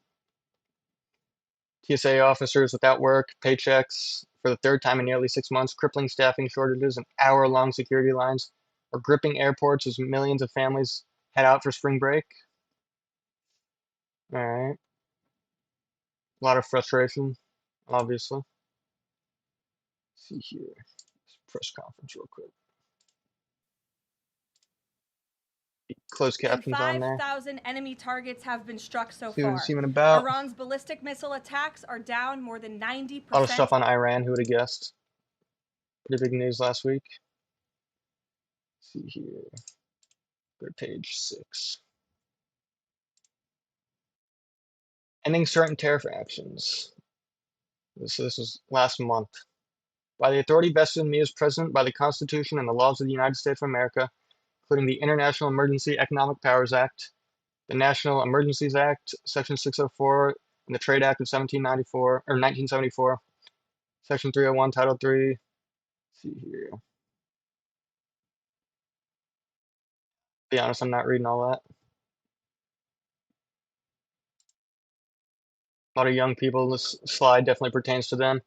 TSA officers without work, paychecks for the third time in nearly 6 months, crippling staffing shortages, and hour-long security lines are gripping airports as millions of families head out for spring break. All right. A lot of frustration, obviously. Let's see here. Press conference real quick. Closed captions on there. 5,000 enemy targets have been struck so See what far. it's even about. Iran's ballistic missile attacks are down more than 90%. A lot of stuff on Iran. Who would have guessed? Pretty big news last week. Let's see here. Go to page 6. Ending certain tariff actions. This was last month. By the authority vested in me as president by the Constitution and the laws of the United States of America, including the International Emergency Economic Powers Act, the National Emergencies Act, Section 604, and the Trade Act of 1974, Section 301, Title 3. Let's see here. Be honest, I'm not reading all that. A lot of young people, this slide definitely pertains to them.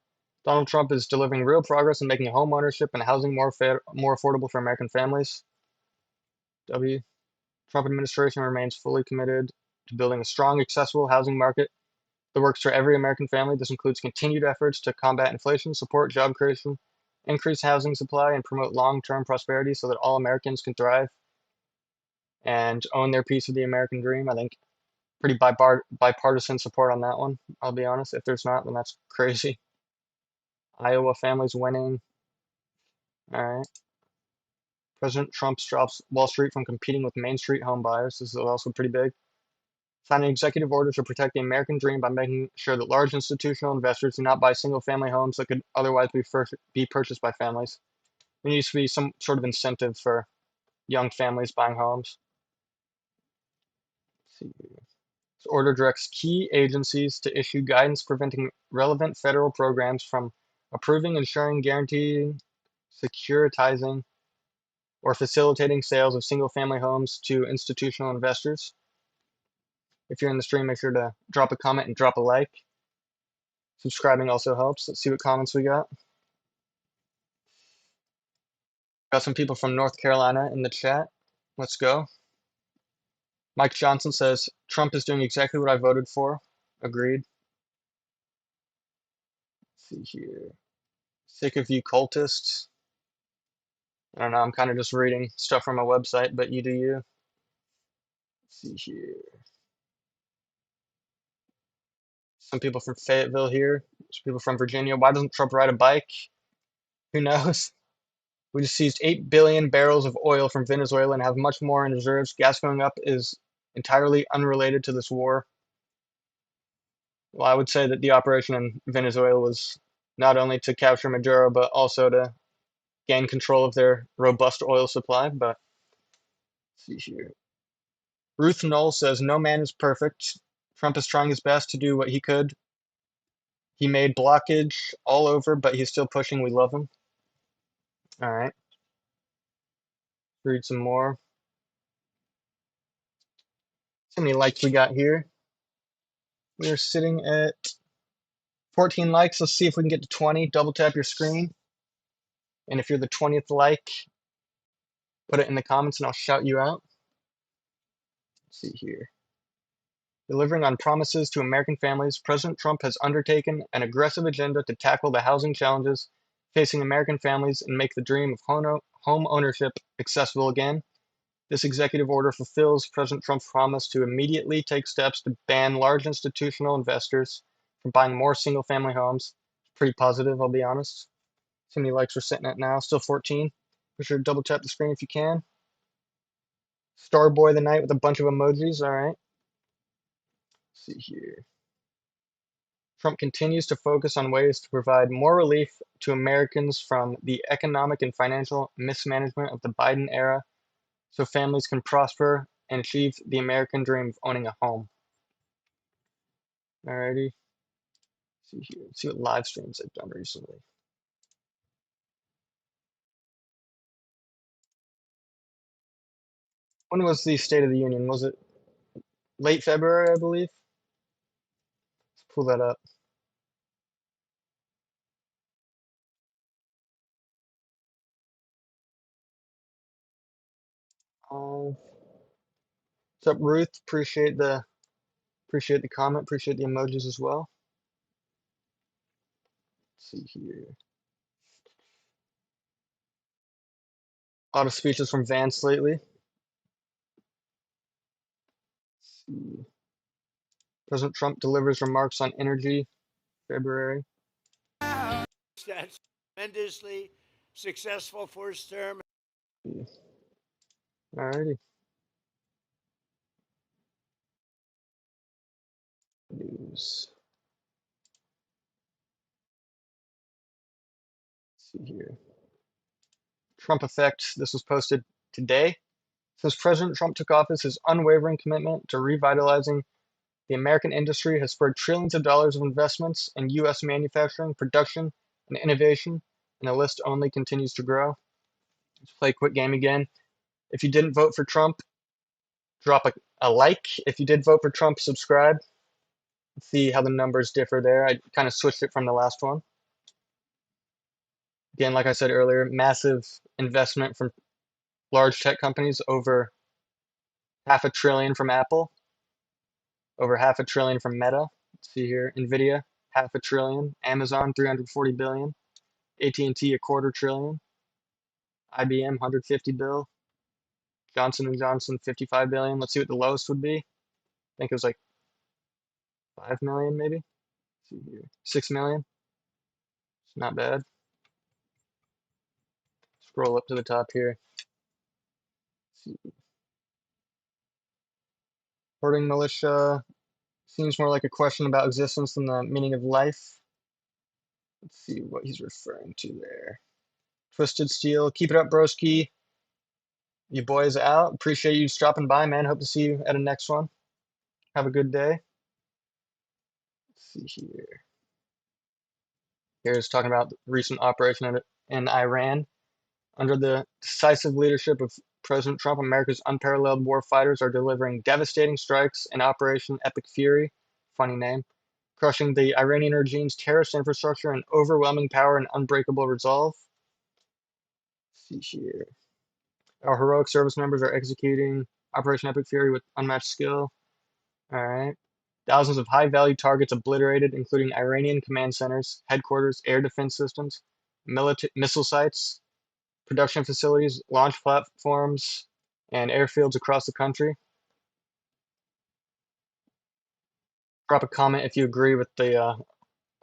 Donald Trump is delivering real progress in making home ownership and housing more affordable for American families. W. Trump administration remains fully committed to building a strong, accessible housing market that works for every American family. This includes continued efforts to combat inflation, support job creation, increase housing supply, and promote long-term prosperity so that all Americans can thrive and own their piece of the American dream. I think pretty bipartisan support on that one, I'll be honest. If there's not, then that's crazy. Iowa families winning. All right. President Trump stops Wall Street from competing with Main Street home buyers. This is also pretty big. Signed an executive order to protect the American dream by making sure that large institutional investors do not buy single-family homes that could otherwise be purchased by families. There needs to be some sort of incentive for young families buying homes. Let's see. This order directs key agencies to issue guidance preventing relevant federal programs from approving, insuring, guaranteeing, securitizing, or facilitating sales of single-family homes to institutional investors. If you're in the stream, make sure to drop a comment and drop a like. Subscribing also helps. Let's see what comments we got. Got some people from North Carolina in the chat. Let's go. Mike Johnson says, Trump is doing exactly what I voted for. Agreed. Let's see here. Sick of you cultists. I don't know, I'm kind of just reading stuff from a website, but you do you. Let's see here. Some people from Fayetteville here. Some people from Virginia. Why doesn't Trump ride a bike? Who knows? We just seized 8 billion barrels of oil from Venezuela and have much more in reserves. Gas going up is entirely unrelated to this war. Well, I would say that the operation in Venezuela was not only to capture Maduro, but also to gain control of their robust oil supply. But let's see here. Ruth Knoll says, no man is perfect. Trump is trying his best to do what he could. He made blockage all over, but he's still pushing. We love him. All right. Read some more. See how many likes we got here. We are sitting at 14 likes. Let's see if we can get to 20. Double tap your screen. And if you're the 20th like, put it in the comments and I'll shout you out. Let's see here. Delivering on promises to American families, President Trump has undertaken an aggressive agenda to tackle the housing challenges facing American families and make the dream of home ownership accessible again. This executive order fulfills President Trump's promise to immediately take steps to ban large institutional investors from buying more single-family homes, Pretty positive, I'll be honest. See how many likes we're sitting at now. Still 14. Be sure to double tap the screen if you can. Starboy the Night with a bunch of emojis. All right. Let's see here. Trump continues to focus on ways to provide more relief to Americans from the economic and financial mismanagement of the Biden era so families can prosper and achieve the American dream of owning a home. Alrighty. See here. Let's see what live streams I've done recently. When was the State of the Union? Was it late February, I believe? Let's pull that up. What's up, Ruth? Appreciate the comment. Appreciate the emojis as well. Let's see here. A lot of speeches from Vance lately. Let's see. President Trump delivers remarks on energy, February. That's tremendously successful first term. Alrighty. News. Let's see here. Trump effect. This was posted today. Since President Trump took office, his unwavering commitment to revitalizing the American industry has spurred trillions of dollars of investments in U.S. manufacturing, production, and innovation, and the list only continues to grow. Let's play a quick game again. If you didn't vote for Trump, drop a like. If you did vote for Trump, subscribe. See how the numbers differ there. I kind of switched it from the last one. Again, like I said earlier, massive investment from large tech companies, over half a trillion from Apple, over half a trillion from Meta. Let's see here, Nvidia, half a trillion, Amazon, 340 billion, AT&T, a quarter trillion, IBM, 150 bill, Johnson & Johnson, 55 billion. Let's see what the lowest would be. I think it was like 5 million maybe. Let's see here, 6 million. It's not bad. Scroll up to the top here. Hoarding militia seems more like a question about existence than the meaning of life. Let's see what he's referring to there. Twisted Steel, keep it up, broski. You boys out. Appreciate you stopping by, man. Hope to see you at a next one. Have a good day. Let's see here. Here's talking about the recent operation in Iran. Under the decisive leadership of President Trump, America's unparalleled war fighters are delivering devastating strikes in Operation Epic Fury, funny name, crushing the Iranian regime's terrorist infrastructure in overwhelming power and unbreakable resolve. Let's see here. Our heroic service members are executing Operation Epic Fury with unmatched skill. All right. Thousands of high-value targets obliterated, including Iranian command centers, headquarters, air defense systems, missile sites, production facilities, launch platforms, and airfields across the country. Drop a comment if you agree with the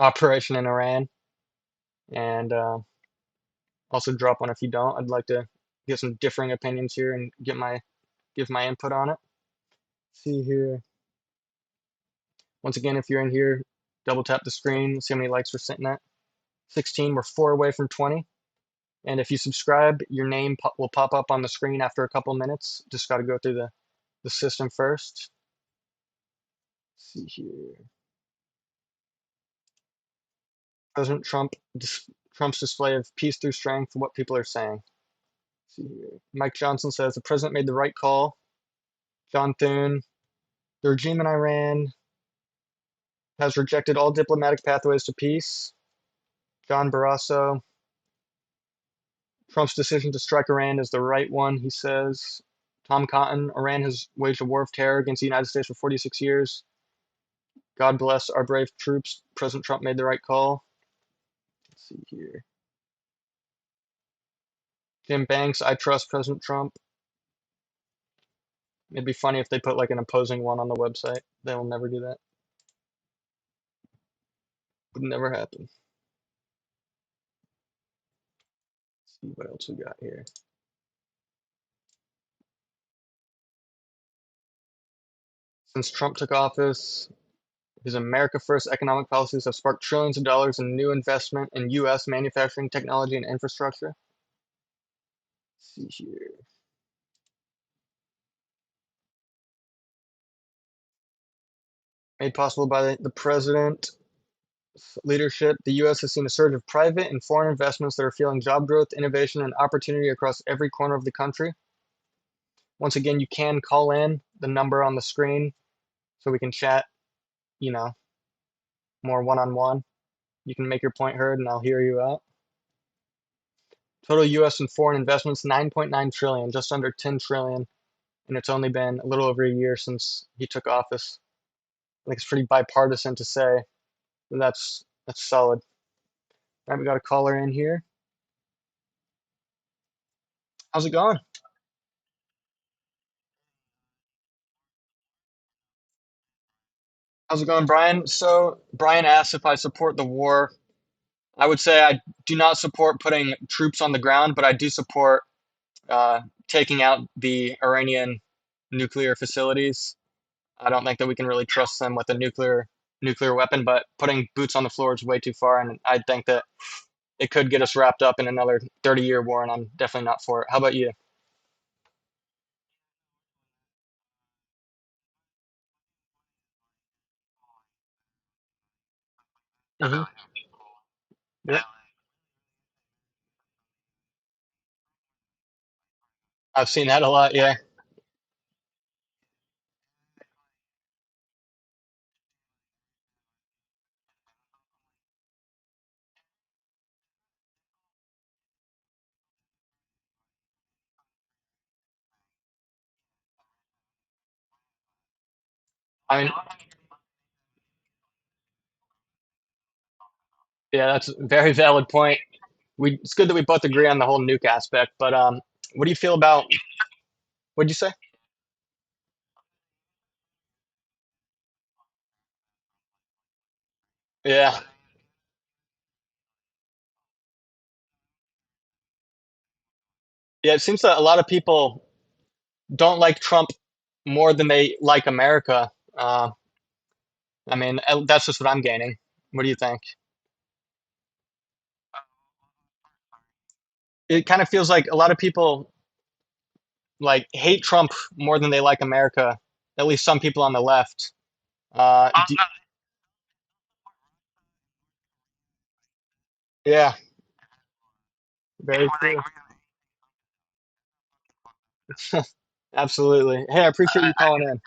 operation in Iran, and also drop one if you don't. I'd like to get some differing opinions here and give my input on it. See here. Once again, if you're in here, double tap the screen. See how many likes we're sitting at. 16. We're 4 away from 20. And if you subscribe, your name will pop up on the screen after a couple minutes. Just got to go through the system first. Let's see here. President Trump's display of peace through strength, what people are saying. Let's see here. Mike Johnson says the president made the right call. John Thune, the regime in Iran has rejected all diplomatic pathways to peace. John Barrasso, Trump's decision to strike Iran is the right one, he says. Tom Cotton, Iran has waged a war of terror against the United States for 46 years. God bless our brave troops. President Trump made the right call. Let's see here. Jim Banks, I trust President Trump. It'd be funny if they put like an opposing one on the website. They will never do that. Would never happen. see what else we got here. Since Trump took office, his America First economic policies have sparked trillions of dollars in new investment in U.S. manufacturing, technology, and infrastructure. Let's see here. Made possible by the president's leadership, the U.S. has seen a surge of private and foreign investments that are fueling job growth, innovation, and opportunity across every corner of the country. Once again, you can call in the number on the screen so we can chat, you know, more one-on-one. You can make your point heard and I'll hear you out. Total US and foreign investments 9.9 trillion, just under 10 trillion, and it's only been a little over a year since he took office. I think it's pretty bipartisan to say that that's solid. All right, we got a caller in here. How's it going? How's it going, Brian? So Brian asked if I support the war. I would say I do not support putting troops on the ground, but I do support uh, taking out the Iranian nuclear facilities. I don't think that we can really trust them with a nuclear weapon, but putting boots on the floor is way too far, and I think that it could get us wrapped up in another 30-year war, and I'm definitely not for it. How about you? Hmm. Yeah, I've seen that a lot. Yeah, I mean, yeah, that's a very valid point. It's good that we both agree on the whole nuke aspect, but what do you feel about? What'd you say? Yeah, yeah. It seems that a lot of people don't like Trump more than they like America. Uh, I mean, that's just what I'm gaining. What do you think? It kind of feels like a lot of people like hate Trump more than they like America. At least some people on the left. Do, yeah, very true. Absolutely. Hey, I appreciate you calling in.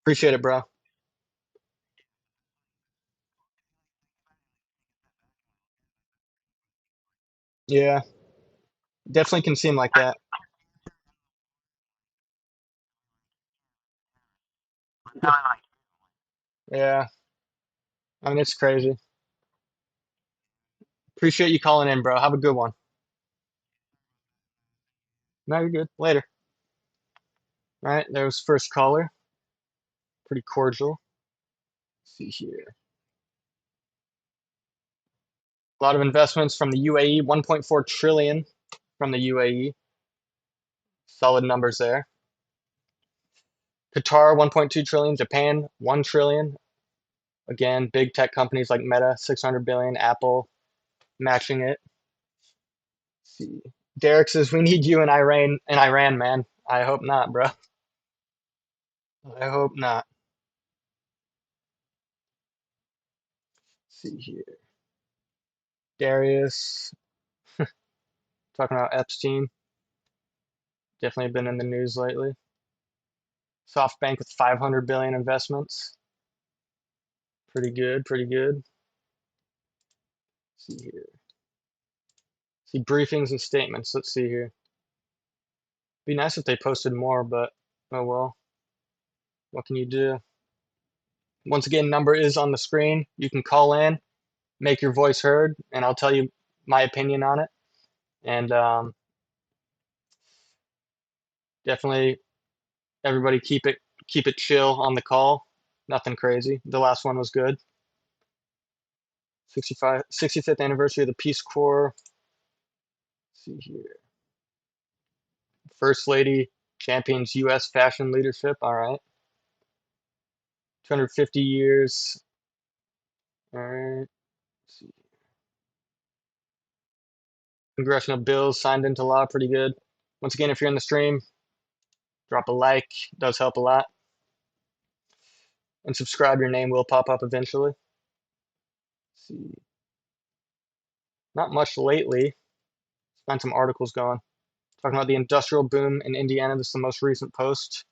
Appreciate it, bro. Yeah, definitely can seem like that. Yeah, I mean it's crazy. Appreciate you calling in, bro. Have a good one. No, you're good. Later. All right, there was first caller. Pretty cordial. Let's see here. A lot of investments from the UAE, 1.4 trillion from the UAE. Solid numbers there. Qatar, 1.2 trillion. Japan, 1 trillion. Again, big tech companies like Meta, 600 billion. Apple matching it. Let's see. Derek says we need you in Iran, man. I hope not, bro. I hope not. Let's see here. Darius talking about Epstein. Definitely been in the news lately. SoftBank with 500 billion investments. Pretty good, pretty good. Let's see here. See briefings and statements. Let's see here. Be nice if they posted more, but oh well. What can you do? Once again, number is on the screen. You can call in, make your voice heard, and I'll tell you my opinion on it. And definitely, everybody keep it chill on the call. Nothing crazy. The last one was good. 65th anniversary of the Peace Corps. Let's see here. First Lady champions U.S. fashion leadership. All right. 250 years. All right. Let's see. Congressional bills signed into law. Pretty good. Once again, if you're in the stream, drop a like. Does help a lot. And subscribe. Your name will pop up eventually. Let's see. Not much lately. Let's find some articles going. Talking about the industrial boom in Indiana. This is the most recent post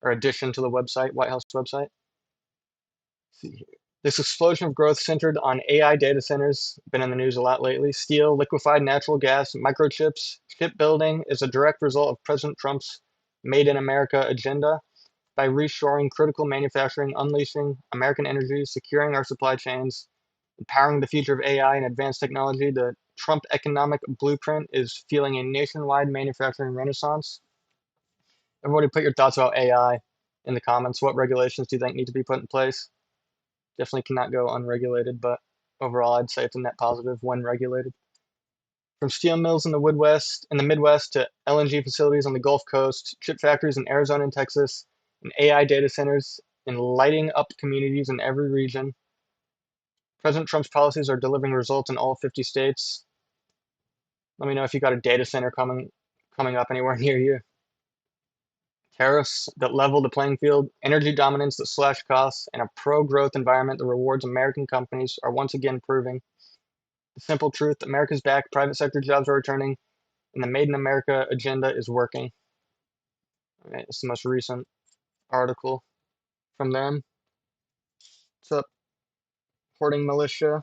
or addition to the website, White House website. Let's see here. This explosion of growth centered on AI data centers, been in the news a lot lately. Steel, liquefied natural gas, microchips, shipbuilding is a direct result of President Trump's Made in America agenda. By reshoring critical manufacturing, unleashing American energy, securing our supply chains, empowering the future of AI and advanced technology, the Trump economic blueprint is fueling a nationwide manufacturing renaissance. Everybody put your thoughts about AI in the comments. What regulations do you think need to be put in place? Definitely cannot go unregulated, but overall I'd say it's a net positive when regulated. From steel mills in the Midwest to LNG facilities on the Gulf Coast, chip factories in Arizona and Texas, and AI data centers and lighting up communities in every region. President Trump's policies are delivering results in all 50 states. Let me know if you got a data center coming up anywhere near you. Tariffs that level the playing field, energy dominance that slash costs, and a pro-growth environment that rewards American companies are once again proving the simple truth: America's back, private sector jobs are returning, and the Made in America agenda is working. All right, it's the most recent article from them. What's up, hoarding militia?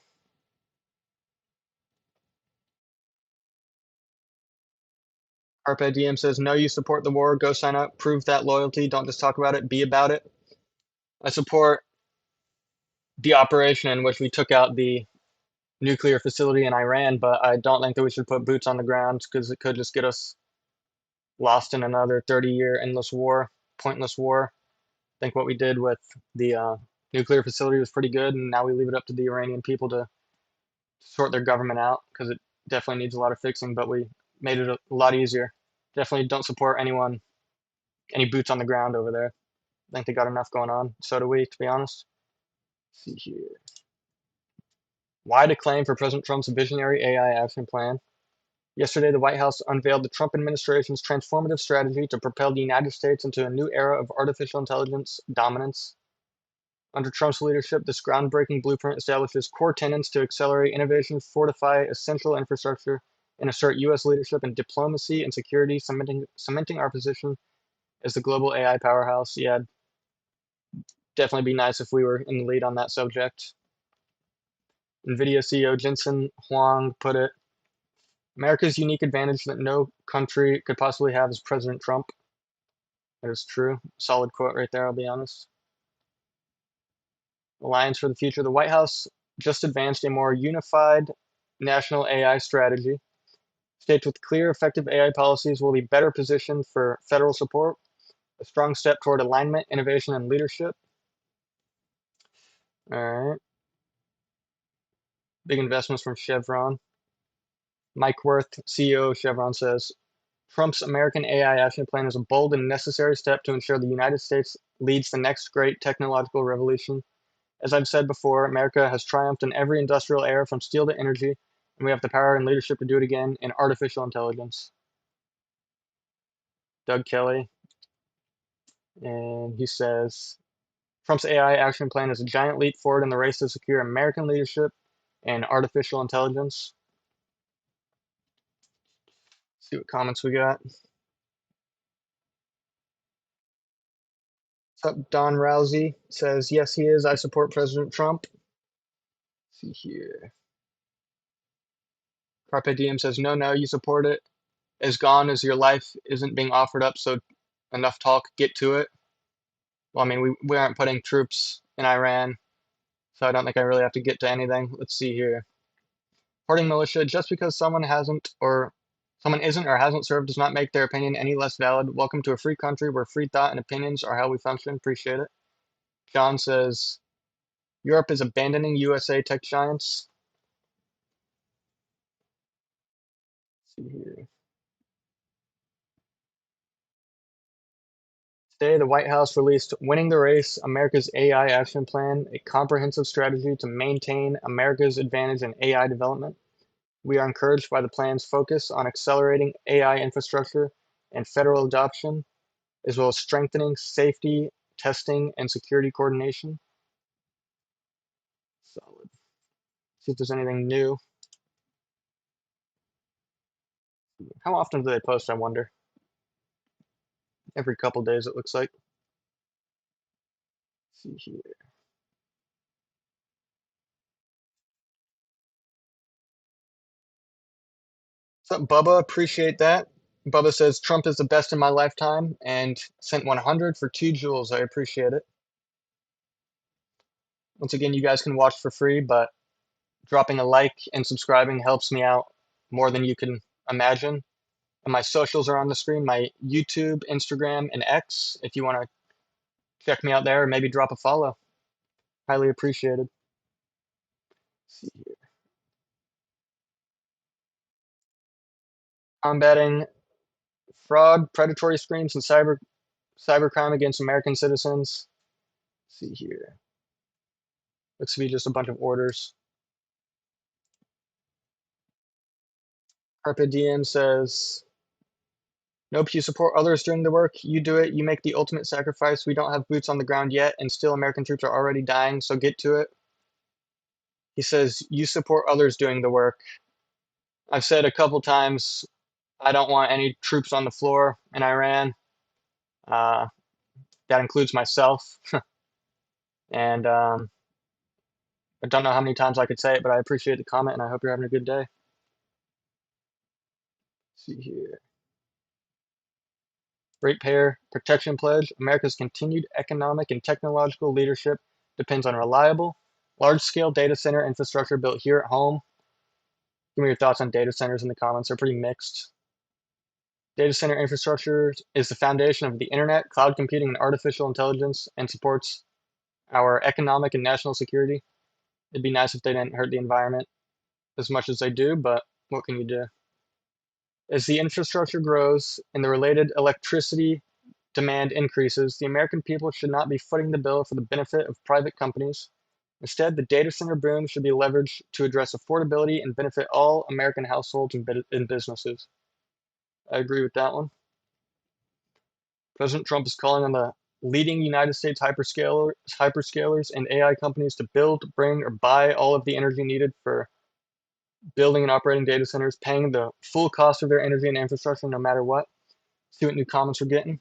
Carpe Diem says, no, you support the war, go sign up, prove that loyalty, don't just talk about it, be about it. I support the operation in which we took out the nuclear facility in Iran, but I don't think that we should put boots on the ground because it could just get us lost in another 30-year endless war, pointless war. I think what we did with the nuclear facility was pretty good, and now we leave it up to the Iranian people to sort their government out because it definitely needs a lot of fixing, but we made it a lot easier. Definitely don't support any boots on the ground over there. I think they got enough going on. So do we, to be honest. Let's see here. Wide acclaim for President Trump's visionary AI action plan. Yesterday, the White House unveiled the Trump administration's transformative strategy to propel the United States into a new era of artificial intelligence dominance. Under Trump's leadership, this groundbreaking blueprint establishes core tenets to accelerate innovation, fortify essential infrastructure, and assert U.S. leadership in diplomacy and security, cementing our position as the global AI powerhouse. Yeah, definitely be nice if we were in the lead on that subject. NVIDIA CEO Jensen Huang put it, America's unique advantage that no country could possibly have is President Trump. That is true. Solid quote right there, I'll be honest. Alliance for the Future. The White House just advanced a more unified national AI strategy. States with clear, effective AI policies will be better positioned for federal support, a strong step toward alignment, innovation, and leadership. All right. Big investments from Chevron. Mike Wirth, CEO of Chevron, says, Trump's American AI Action Plan is a bold and necessary step to ensure the United States leads the next great technological revolution. As I've said before, America has triumphed in every industrial era from steel to energy, and we have the power and leadership to do it again in artificial intelligence. Doug Kelly, and he says, Trump's AI Action Plan is a giant leap forward in the race to secure American leadership and artificial intelligence. Let's see what comments we got. What's up, Don Rousey says, yes, he is. I support President Trump. Let's see here. Carpe Diem says, no, you support it. As gone as your life isn't being offered up, so enough talk, get to it. Well, I mean, we aren't putting troops in Iran, so I don't think I really have to get to anything. Let's see here. Hoarding militia, just because someone isn't or hasn't served does not make their opinion any less valid. Welcome to a free country where free thought and opinions are how we function. Appreciate it. John says, Europe is abandoning USA tech giants. Let's see here. Today, the White House released Winning the Race, America's AI Action Plan, a comprehensive strategy to maintain America's advantage in AI development. We are encouraged by the plan's focus on accelerating AI infrastructure and federal adoption, as well as strengthening safety, testing, and security coordination. Solid. See if there's anything new. How often do they post, I wonder? Every couple days, it looks like. Let's see here. What's up, Bubba? Appreciate that. Bubba says Trump is the best in my lifetime and sent 100 for 2 joules. I appreciate it. Once again, you guys can watch for free, but dropping a like and subscribing helps me out more than you can imagine. And my socials are on the screen, my YouTube, Instagram, and X, if you want to check me out there or maybe drop a follow. Highly appreciated. Let's see here. Combating fraud, predatory schemes, and cybercrime against American citizens. Let's see here. Looks to be just a bunch of orders. Carpe Diem says, nope, you support others doing the work. You do it. You make the ultimate sacrifice. We don't have boots on the ground yet, and still American troops are already dying, so get to it. He says, you support others doing the work. I've said a couple times, I don't want any troops on the floor in Iran. That includes myself. And I don't know how many times I could say it, but I appreciate the comment, and I hope you're having a good day. Let's see here. Ratepayer Protection Pledge. America's continued economic and technological leadership depends on reliable, large-scale data center infrastructure built here at home. Give me your thoughts on data centers in the comments. They're pretty mixed. Data center infrastructure is the foundation of the internet, cloud computing, and artificial intelligence, and supports our economic and national security. It'd be nice if they didn't hurt the environment as much as they do, but what can you do? As the infrastructure grows and the related electricity demand increases, the American people should not be footing the bill for the benefit of private companies. Instead, the data center boom should be leveraged to address affordability and benefit all American households and businesses. I agree with that one. President Trump is calling on the leading United States hyperscalers and AI companies to build, bring, or buy all of the energy needed for building and operating data centers, paying the full cost of their energy and infrastructure no matter what. See what new comments we're getting.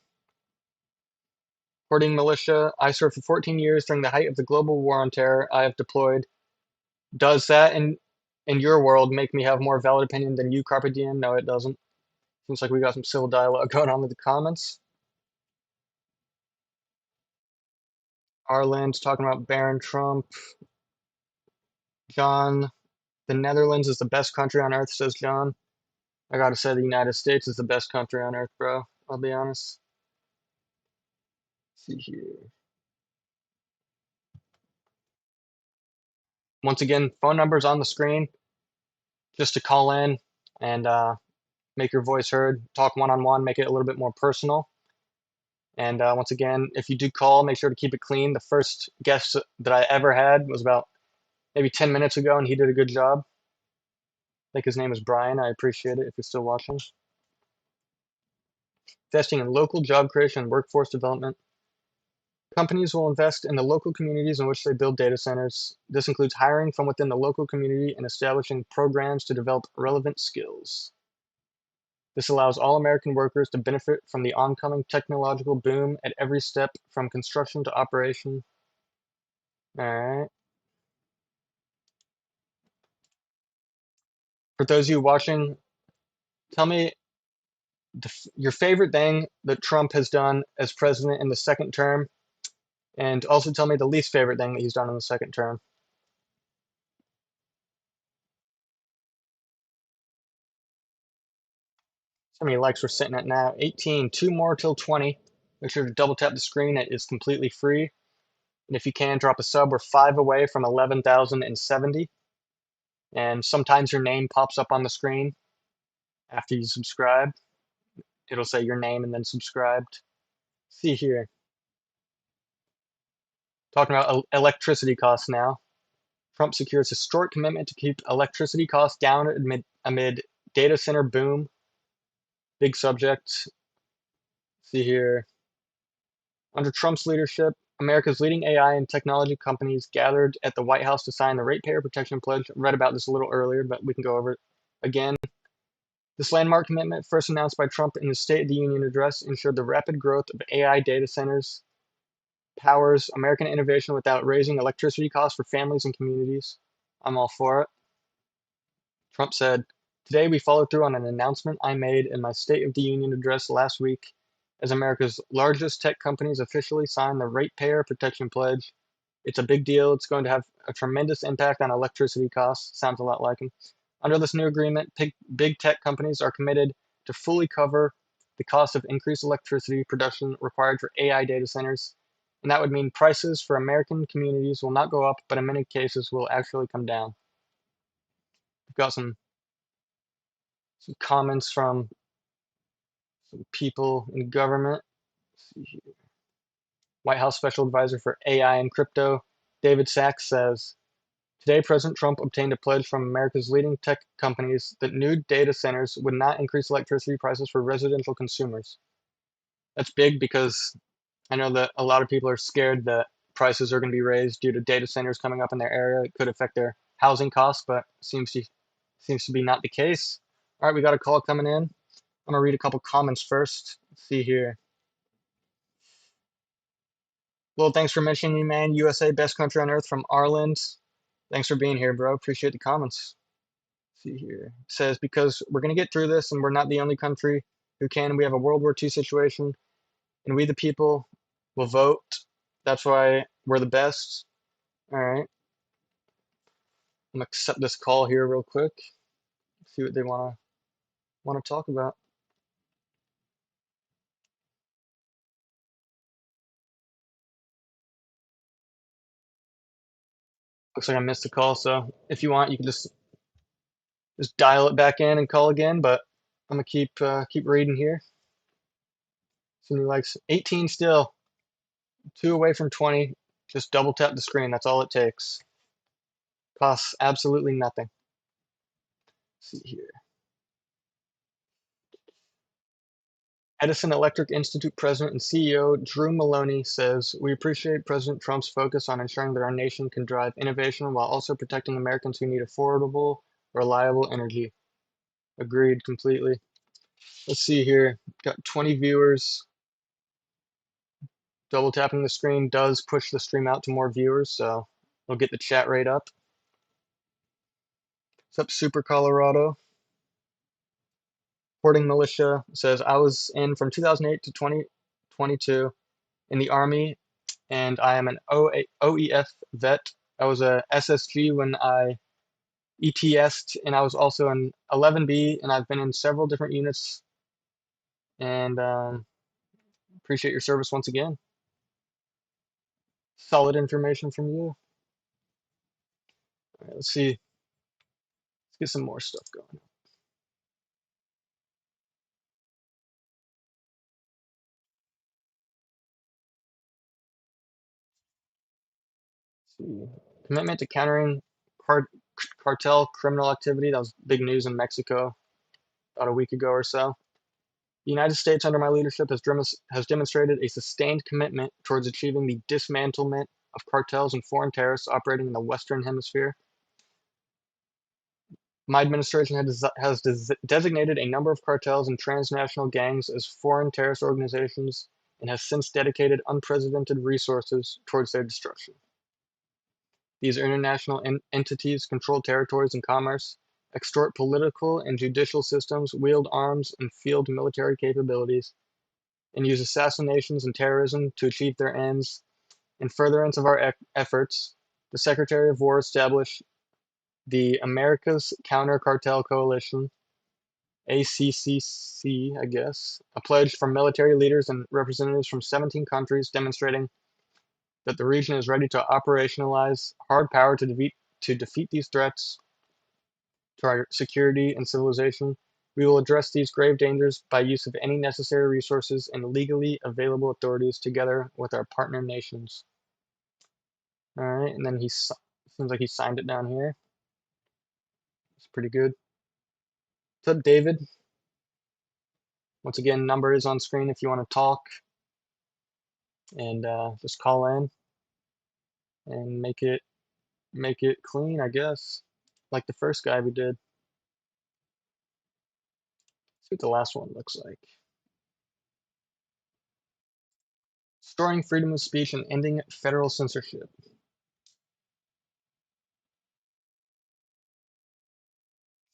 Hoarding militia. I served for 14 years during the height of the global war on terror. I have deployed. Does that in your world make me have more valid opinion than you, Carpe Diem? No, it doesn't. Seems like we got some civil dialogue going on with the comments. Arlen's talking about Baron Trump. John, the Netherlands is the best country on earth, says John. I gotta say the United States is the best country on earth, bro. I'll be honest. Let's see here. Once again, phone numbers on the screen just to call in and make your voice heard, talk one-on-one, make it a little bit more personal. And once again, if you do call, make sure to keep it clean. The first guest that I ever had was about maybe 10 minutes ago, and he did a good job. I think his name is Brian. I appreciate it if you're still watching. Investing in local job creation and workforce development. Companies will invest in the local communities in which they build data centers. This includes hiring from within the local community and establishing programs to develop relevant skills. This allows all American workers to benefit from the oncoming technological boom at every step from construction to operation. All right. For those of you watching, tell me your favorite thing that Trump has done as president in the second term, and also tell me the least favorite thing that he's done in the second term. How many likes we're sitting at now? 18. 2 more till 20. Make sure to double tap the screen. It is completely free. And if you can, drop a sub. We're 5 away from 11,070. And sometimes your name pops up on the screen after you subscribe. It'll say your name and then subscribed. See here. Talking about electricity costs now. Trump secures historic commitment to keep electricity costs down amid data center boom. Big subject. See here. Under Trump's leadership, America's leading AI and technology companies gathered at the White House to sign the Ratepayer Protection Pledge. I read about this a little earlier, but we can go over it again. This landmark commitment, first announced by Trump in his State of the Union address, ensured the rapid growth of AI data centers powers American innovation without raising electricity costs for families and communities. I'm all for it. Trump said, "Today we follow through on an announcement I made in my State of the Union address last week as America's largest tech companies officially sign the Ratepayer Protection Pledge. It's a big deal. It's going to have a tremendous impact on electricity costs." Sounds a lot like him. Under this new agreement, big tech companies are committed to fully cover the cost of increased electricity production required for AI data centers. And that would mean prices for American communities will not go up, but in many cases will actually come down. We've got some comments from some people in government. Let's see here. White House Special Advisor for AI and Crypto, David Sachs, says, "Today, President Trump obtained a pledge from America's leading tech companies that new data centers would not increase electricity prices for residential consumers." That's big because I know that a lot of people are scared that prices are going to be raised due to data centers coming up in their area. It could affect their housing costs, but seems to be not the case. All right, we got a call coming in. I'm gonna read a couple comments first. Let's see here. Well, thanks for mentioning me, man. USA, best country on earth from Arland. Thanks for being here, bro. Appreciate the comments. Let's see here. It says, because we're gonna get through this and we're not the only country who can. We have a World War II situation and we the people will vote. That's why we're the best. All right. I'm gonna accept this call here real quick. See what they wanna talk about. Looks like I missed the call, so if you want, you can just dial it back in and call again. But I'm gonna keep reading here. Somebody likes 18 still, 2 away from 20. Just double tap the screen. That's all it takes. Costs absolutely nothing. Let's see here. Edison Electric Institute President and CEO Drew Maloney says, "We appreciate President Trump's focus on ensuring that our nation can drive innovation while also protecting Americans who need affordable, reliable energy." Agreed completely. Let's see here. Got 20 viewers. Double tapping the screen does push the stream out to more viewers, so we'll get the chat rate up. What's up, Super Colorado? Hoarding Militia says, "I was in from 2008 to 2022 in the Army, and I am an OEF vet. I was a SSG when I ETS'd, and I was also an 11B, and I've been in several different units, and appreciate your service once again." Solid information from you. All right, let's see. Let's get some more stuff going. Let's see. Commitment to countering cartel criminal activity. That was big news in Mexico about a week ago or so. The United States, under my leadership, has demonstrated a sustained commitment towards achieving the dismantlement of cartels and foreign terrorists operating in the Western Hemisphere. My administration has designated a number of cartels and transnational gangs as foreign terrorist organizations and has since dedicated unprecedented resources towards their destruction. These international entities control territories and commerce, extort political and judicial systems, wield arms and field military capabilities, and use assassinations and terrorism to achieve their ends. In furtherance of our efforts, the Secretary of War established the America's Counter Cartel Coalition, ACCC, I guess, a pledge from military leaders and representatives from 17 countries demonstrating that the region is ready to operationalize hard power to defeat these threats to our security and civilization. We will address these grave dangers by use of any necessary resources and legally available authorities together with our partner nations. All right, and then seems like he signed it down here. It's pretty good. What's up, David? Once again, number is on screen if you want to talk, and just call in and make it clean, I guess, like the first guy we did. See what the last one looks like. Restoring freedom of speech and ending federal censorship.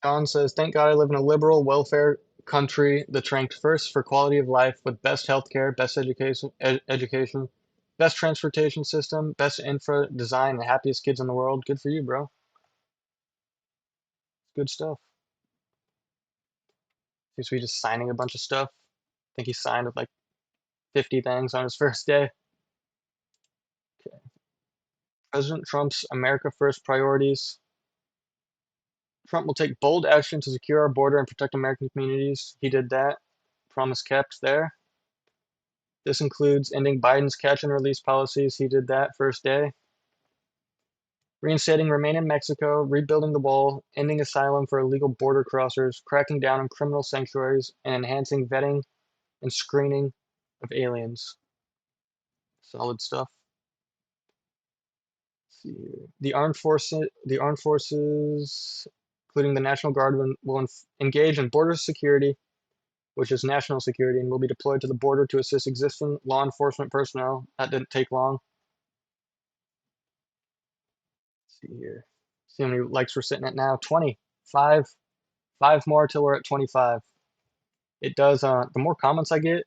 John says, thank God I live in a liberal, welfare country that's ranked first for quality of life with best healthcare, best education, best transportation system, best infra design, and happiest kids in the world. Good for you, bro. Good stuff. He's just signing a bunch of stuff. I think he signed with like 50 things on his first day. Okay. President Trump's America First priorities. Trump will take bold action to secure our border and protect American communities. He did that. Promise kept there. This includes ending Biden's catch and release policies. He did that first day. Reinstating Remain in Mexico, rebuilding the wall, ending asylum for illegal border crossers, cracking down on criminal sanctuaries, and enhancing vetting and screening of aliens. Solid stuff. Let's see here. The armed forces, including the National Guard, will engage in border security, which is national security, and will be deployed to the border to assist existing law enforcement personnel. That didn't take long. Let's see here. See how many likes we're sitting at now. 20. Five more till we're at 25. It does. The more comments I get,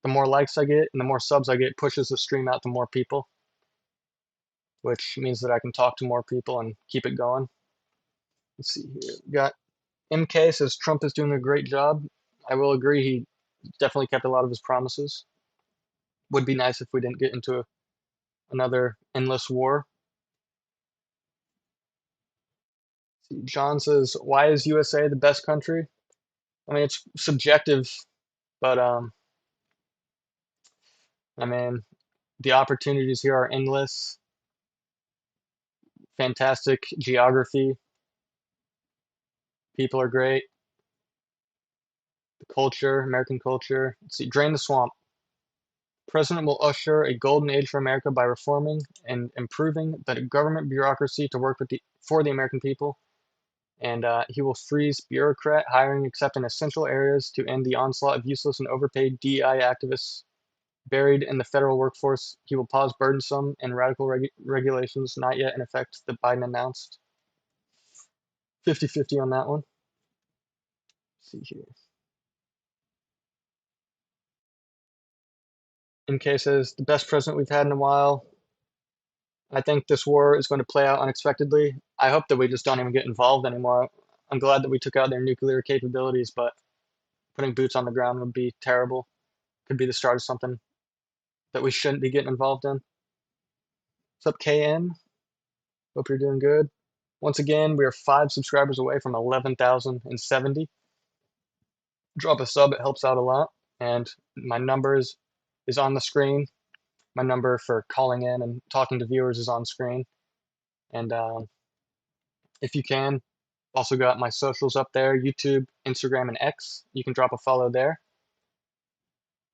the more likes I get, and the more subs I get, pushes the stream out to more people, which means that I can talk to more people and keep it going. Let's see here. We got MK says Trump is doing a great job. I will agree. He definitely kept a lot of his promises. Would be nice if we didn't get into another endless war. See, John says, why is USA the best country? I mean, it's subjective, but I mean, the opportunities here are endless. Fantastic geography. People are great. The culture, American culture. Let's see, drain the swamp. President will usher a golden age for America by reforming and improving the government bureaucracy to work for the American people. And he will freeze bureaucrat hiring except in essential areas to end the onslaught of useless and overpaid DEI activists buried in the federal workforce. He will pause burdensome and radical regulations not yet in effect that Biden announced. 50-50 on that one. Let's see here. In cases, the best president we've had in a while. I think this war is going to play out unexpectedly. I hope that we just don't even get involved anymore. I'm glad that we took out their nuclear capabilities, but putting boots on the ground would be terrible. Could be the start of something that we shouldn't be getting involved in. What's up, KN? Hope you're doing good. Once again, we are 5 subscribers away from 11,070. Drop a sub, it helps out a lot. And my numbers is on the screen. My number for calling in and talking to viewers is on screen. And if you can, also got my socials up there, YouTube, Instagram, and X. You can drop a follow there.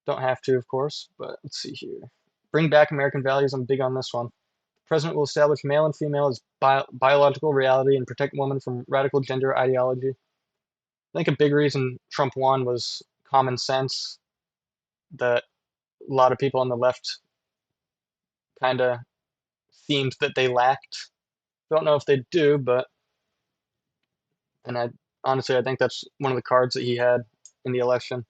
Don't have to, of course, but let's see here. Bring back American values. I'm big on this one. The president will establish male and female as biological reality and protect women from radical gender ideology. I think a big reason Trump won was common sense that a lot of people on the left kind of seemed that they lacked. Don't know if they do, but and I honestly I think that's one of the cards that he had in the election.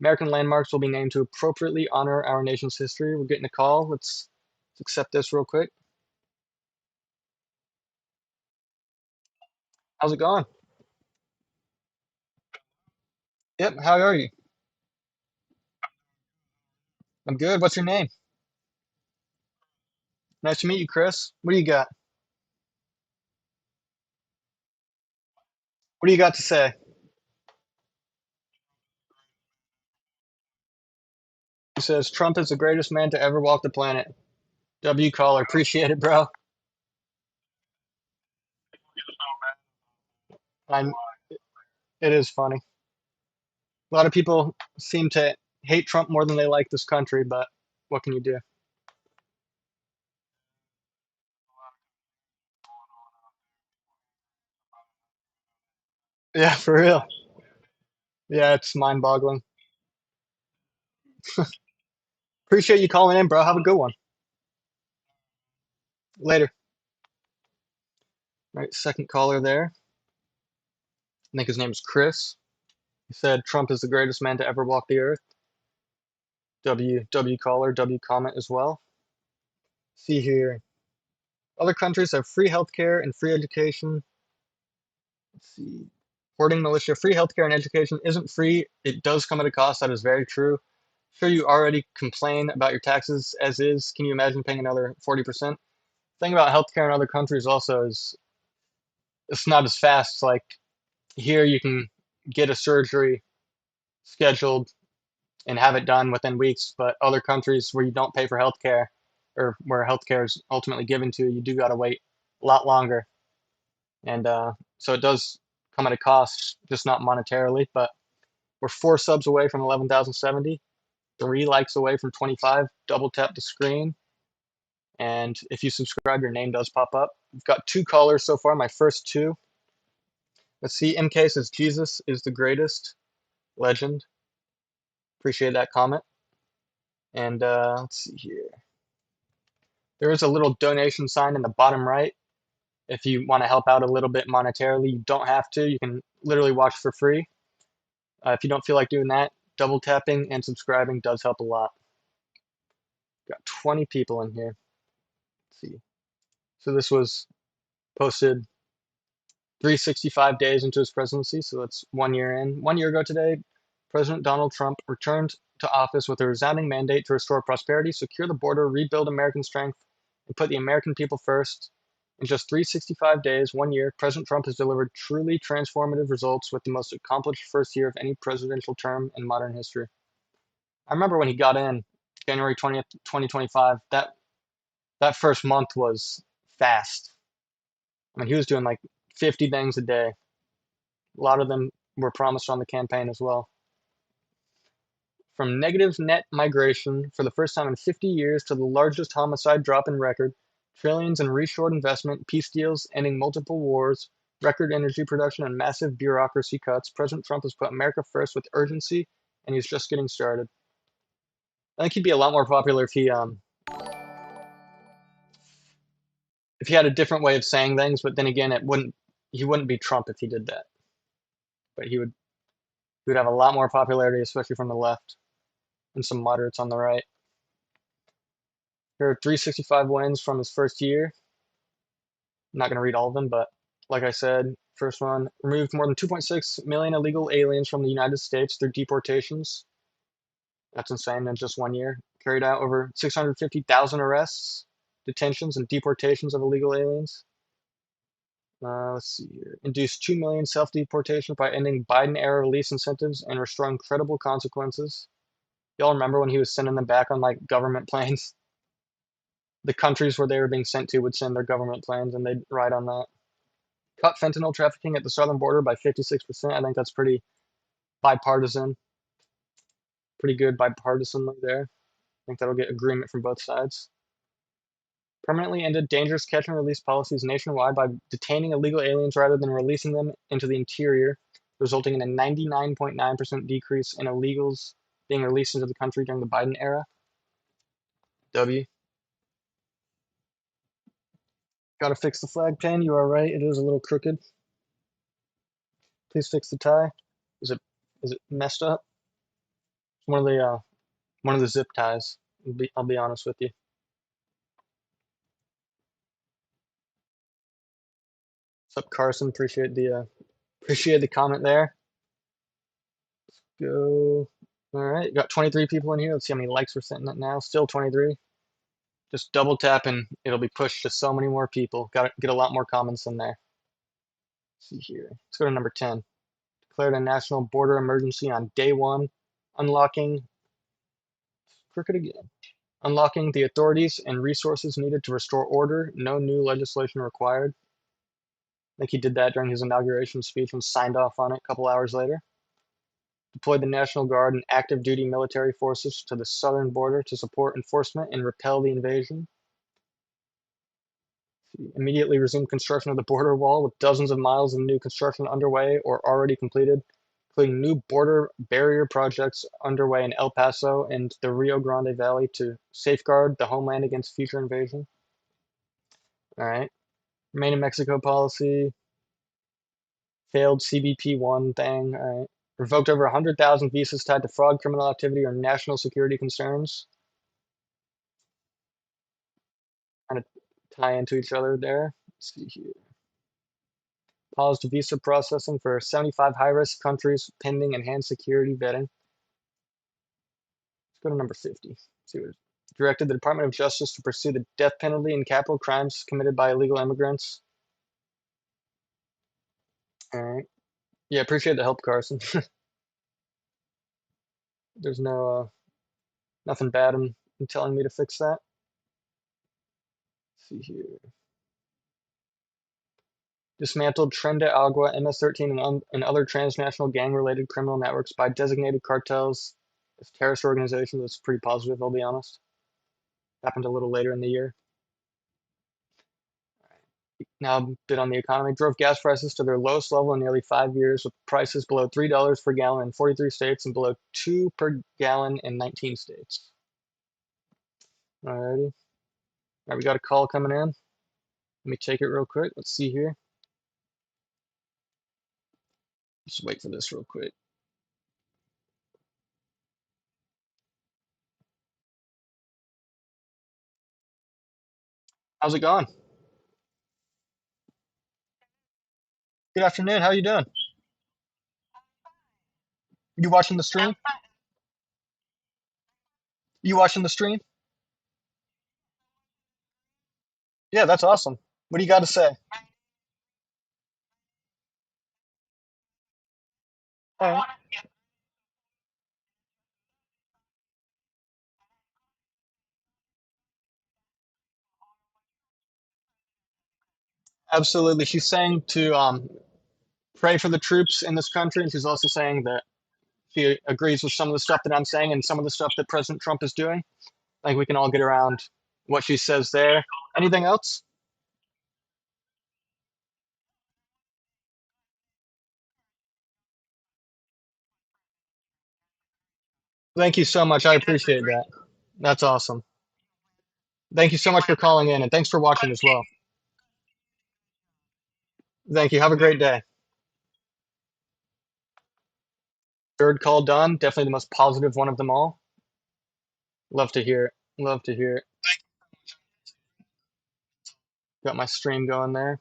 American landmarks will be named to appropriately honor our nation's history. We're getting a call. Let's accept this real quick. How's it going? Yep. How are you? I'm good. What's your name? Nice to meet you, Chris. What do you got? What do you got to say? He says Trump is the greatest man to ever walk the planet. W caller, appreciate it, bro. I'm. It is funny. A lot of people seem to hate Trump more than they like this country, but what can you do? Yeah, for real. Yeah, it's mind-boggling. Appreciate you calling in, bro. Have a good one. Later. All right, second caller there. I think his name is Chris. He said Trump is the greatest man to ever walk the earth. W caller, W comment as well. See here. Other countries have free healthcare and free education. Let's see. Hoarding militia, free healthcare and education isn't free. It does come at a cost. That is very true. Sure, you already complain about your taxes as is. Can you imagine paying another 40%? Thing about healthcare in other countries also is it's not as fast. Like here, you can get a surgery scheduled and have it done within weeks, but other countries where you don't pay for healthcare or where healthcare is ultimately given to you, you do got to wait a lot longer. And so it does come at a cost, just not monetarily, but we're 4 subs away from 11,070, 3 likes away from 25. Double tap the screen. And if you subscribe, your name does pop up. We've got 2 callers so far, my first two. Let's see. MK says Jesus is the greatest legend. Appreciate that comment. And let's see here. There is a little donation sign in the bottom right. If you want to help out a little bit monetarily, you don't have to. You can literally watch for free. If you don't feel like doing that, double tapping and subscribing does help a lot. Got 20 people in here. Let's see. So this was posted 365 days into his presidency, so that's 1 year in. 1 year ago today, President Donald Trump returned to office with a resounding mandate to restore prosperity, secure the border, rebuild American strength, and put the American people first. In just 365 days, 1 year, President Trump has delivered truly transformative results with the most accomplished first year of any presidential term in modern history. I remember when he got in January 20th, 2025, that first month was fast. I mean, he was doing like 50 things a day. A lot of them were promised on the campaign as well. From negative net migration for the first time in 50 years to the largest homicide drop in record, trillions in reshored investment, peace deals ending multiple wars, record energy production, and massive bureaucracy cuts, President Trump has put America first with urgency, and he's just getting started. I think he'd be a lot more popular if he had a different way of saying things. But then again, he wouldn't be Trump if he did that. But he would have a lot more popularity, especially from the left and some moderates on the right. Here are 365 wins from his first year. I'm not going to read all of them, but like I said, first one, removed more than 2.6 million illegal aliens from the United States through deportations. That's insane in just 1 year. Carried out over 650,000 arrests, detentions, and deportations of illegal aliens. Let's see here. Induced 2 million self-deportations by ending Biden-era release incentives and restoring credible consequences. Y'all remember when he was sending them back on like government planes? The countries where they were being sent to would send their government planes and they'd ride on that. Cut fentanyl trafficking at the southern border by 56%. I think that's pretty bipartisan. Pretty good bipartisanly there. I think that'll get agreement from both sides. Permanently ended dangerous catch and release policies nationwide by detaining illegal aliens rather than releasing them into the interior, resulting in a 99.9% decrease in illegals being released into the country during the Biden era. W. Gotta fix the flag pin. You are right. It is a little crooked. Please fix the tie. Is it messed up? It's one of the zip ties. I'll be honest with you. What's up, Carson? Appreciate the comment there. Let's go. All right, got 23 people in here. Let's see how many likes we're sitting at now. Still 23. Just double tap and it'll be pushed to so many more people. Got to get a lot more comments in there. Let's see here. Let's go to number 10. Declared a national border emergency on day one, unlocking crooked again. Unlocking the authorities and resources needed to restore order. No new legislation required. I think he did that during his inauguration speech and signed off on it a couple hours later. Deployed the National Guard and active duty military forces to the southern border to support enforcement and repel the invasion. Immediately resumed construction of the border wall with dozens of miles of new construction underway or already completed, including new border barrier projects underway in El Paso and the Rio Grande Valley to safeguard the homeland against future invasion. All right. Remain in Mexico policy. Failed CBP-1 thing. All right. Revoked over 100,000 visas tied to fraud, criminal activity, or national security concerns. Kind of tie into each other there. Let's see here. Paused visa processing for 75 high-risk countries pending enhanced security vetting. Let's go to number 50. See what it is. Directed the Department of Justice to pursue the death penalty in capital crimes committed by illegal immigrants. All right. Yeah, appreciate the help, Carson. There's no nothing bad in telling me to fix that. Let's see here. Dismantled Tren de Agua, MS-13, and other transnational gang-related criminal networks by designated cartels as terrorist organizations. That's pretty positive, I'll be honest. Happened a little later in the year. Now a bit on the economy. Drove gas prices to their lowest level in nearly 5 years, with prices below $3 per gallon in 43 states and below $2 per gallon in 19 states. Alrighty. All right, we got a call coming in. Let me take it real quick. Let's see here. Just wait for this real quick. How's it going? Good afternoon. How you doing? You watching the stream? You watching the stream? Yeah, that's awesome. What do you got to say? All right. Absolutely. She's saying to pray for the troops in this country, and she's also saying that she agrees with some of the stuff that I'm saying and some of the stuff that President Trump is doing. I think we can all get around what she says there. Anything else? Thank you so much. I appreciate that. That's awesome. Thank you so much for calling in, and thanks for watching as well. Thank you. Have a great day. Third call done. Definitely the most positive one of them all. Love to hear it. Love to hear it. Got my stream going there.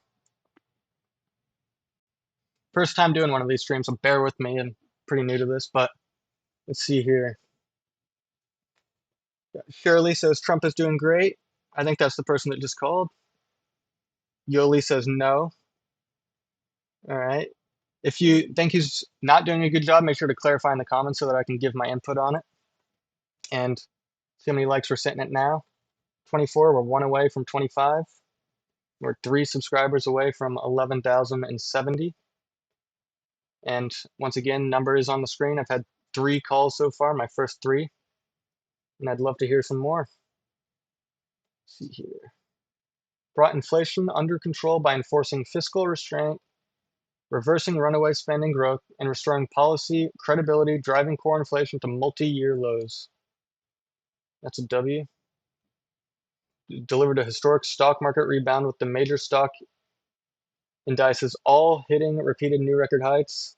First time doing one of these streams, so bear with me. I'm pretty new to this, but let's see here. Shirley says Trump is doing great. I think that's the person that just called. Yoli says no. All right. If you think he's not doing a good job, make sure to clarify in the comments so that I can give my input on it. And see how many likes we're sitting at now. 24. We're one away from 25. We're 3 subscribers away from 11,070. And once again, number is on the screen. I've had 3 calls so far, my first 3. And I'd love to hear some more. Let's see here. Brought inflation under control by enforcing fiscal restraint, reversing runaway spending growth, and restoring policy credibility, driving core inflation to multi-year lows. That's a W. Delivered a historic stock market rebound with the major stock indices all hitting repeated new record heights.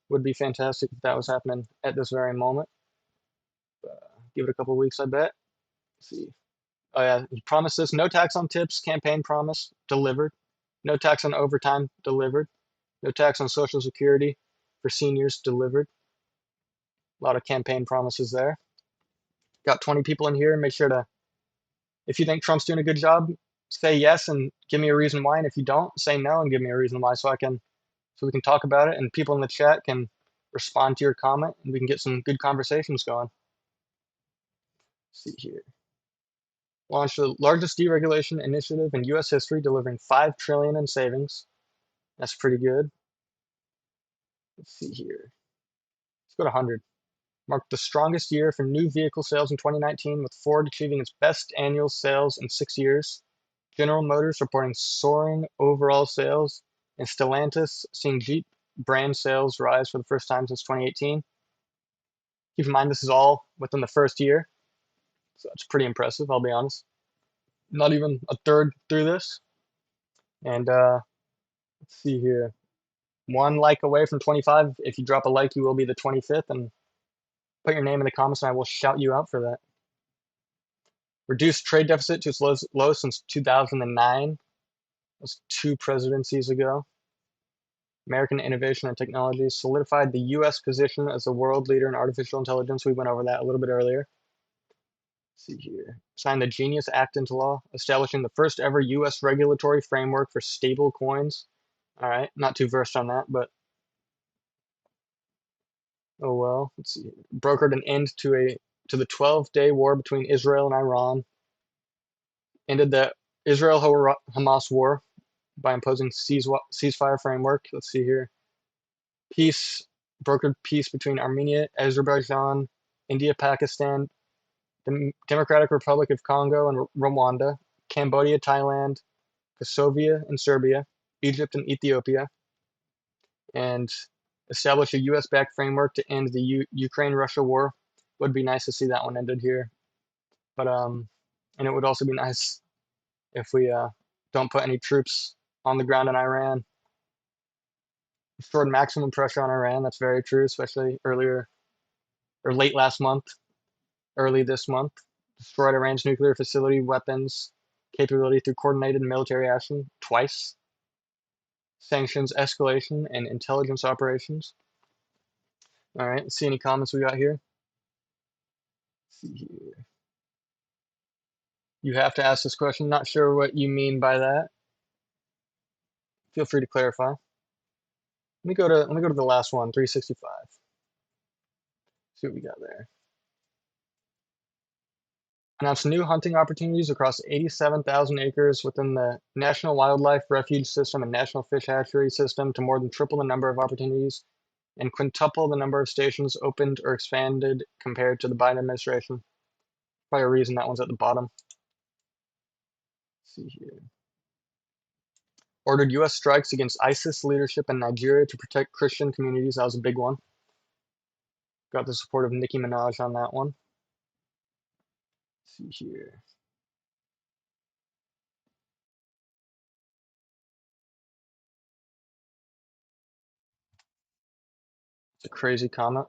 Would be fantastic if that was happening at this very moment. Give it a couple weeks, I bet. Let's see. Oh yeah, he promised this. No tax on tips, campaign promise, delivered. No tax on overtime, delivered. No tax on Social Security for seniors, delivered. A lot of campaign promises there. Got 20 people in here. Make sure to If you think Trump's doing a good job, say yes and give me a reason why. And if you don't, say no and give me a reason why, so we can talk about it and people in the chat can respond to your comment and we can get some good conversations going. Let's see here. Launched the largest deregulation initiative in U.S. history, delivering $5 trillion in savings. That's pretty good. Let's see here. Let's go to 100. Marked the strongest year for new vehicle sales in 2019, with Ford achieving its best annual sales in 6 years. General Motors reporting soaring overall sales, and Stellantis seeing Jeep brand sales rise for the first time since 2018. Keep in mind, this is all within the first year, so that's pretty impressive, I'll be honest. Not even a third through this. And let's see here. One like away from 25. If you drop a like, you will be the 25th, and put your name in the comments and I will shout you out for that. Reduced trade deficit to its low since 2009. That was 2 presidencies ago. American innovation and technology solidified the U.S. position as the world leader in artificial intelligence. We went over that a little bit earlier. Let's see here. Signed the Genius Act into law, establishing the first ever U.S. regulatory framework for stable coins. All right, not too versed on that, but oh well. Let's see. Brokered an end to the 12-day war between Israel and Iran. Ended the Israel-Hamas war by imposing ceasefire framework. Let's see here. Brokered peace between Armenia, Azerbaijan, India, Pakistan, the Democratic Republic of Congo and Rwanda, Cambodia, Thailand, Kosovo and Serbia, Egypt and Ethiopia, and establish a U.S.-backed framework to end the Ukraine-Russia war. Would be nice to see that one ended here, but and it would also be nice if we don't put any troops on the ground in Iran. Restored maximum pressure on Iran. That's very true, especially earlier or late last month, early this month. Destroyed Iran's nuclear facility weapons capability through coordinated military action twice. Sanctions escalation and intelligence operations. All right, let's see any comments we got here. Let's see here. You have to ask this question. Not sure what you mean by that. Feel free to clarify. Let me go to the last one, 365. See what we got there. Announced new hunting opportunities across 87,000 acres within the National Wildlife Refuge System and National Fish Hatchery System to more than triple the number of opportunities and quintuple the number of stations opened or expanded compared to the Biden administration. Probably a reason that one's at the bottom. Let's see here. Ordered U.S. strikes against ISIS leadership in Nigeria to protect Christian communities. That was a big one. Got the support of Nicki Minaj on that one. Let's see here. It's a crazy comment.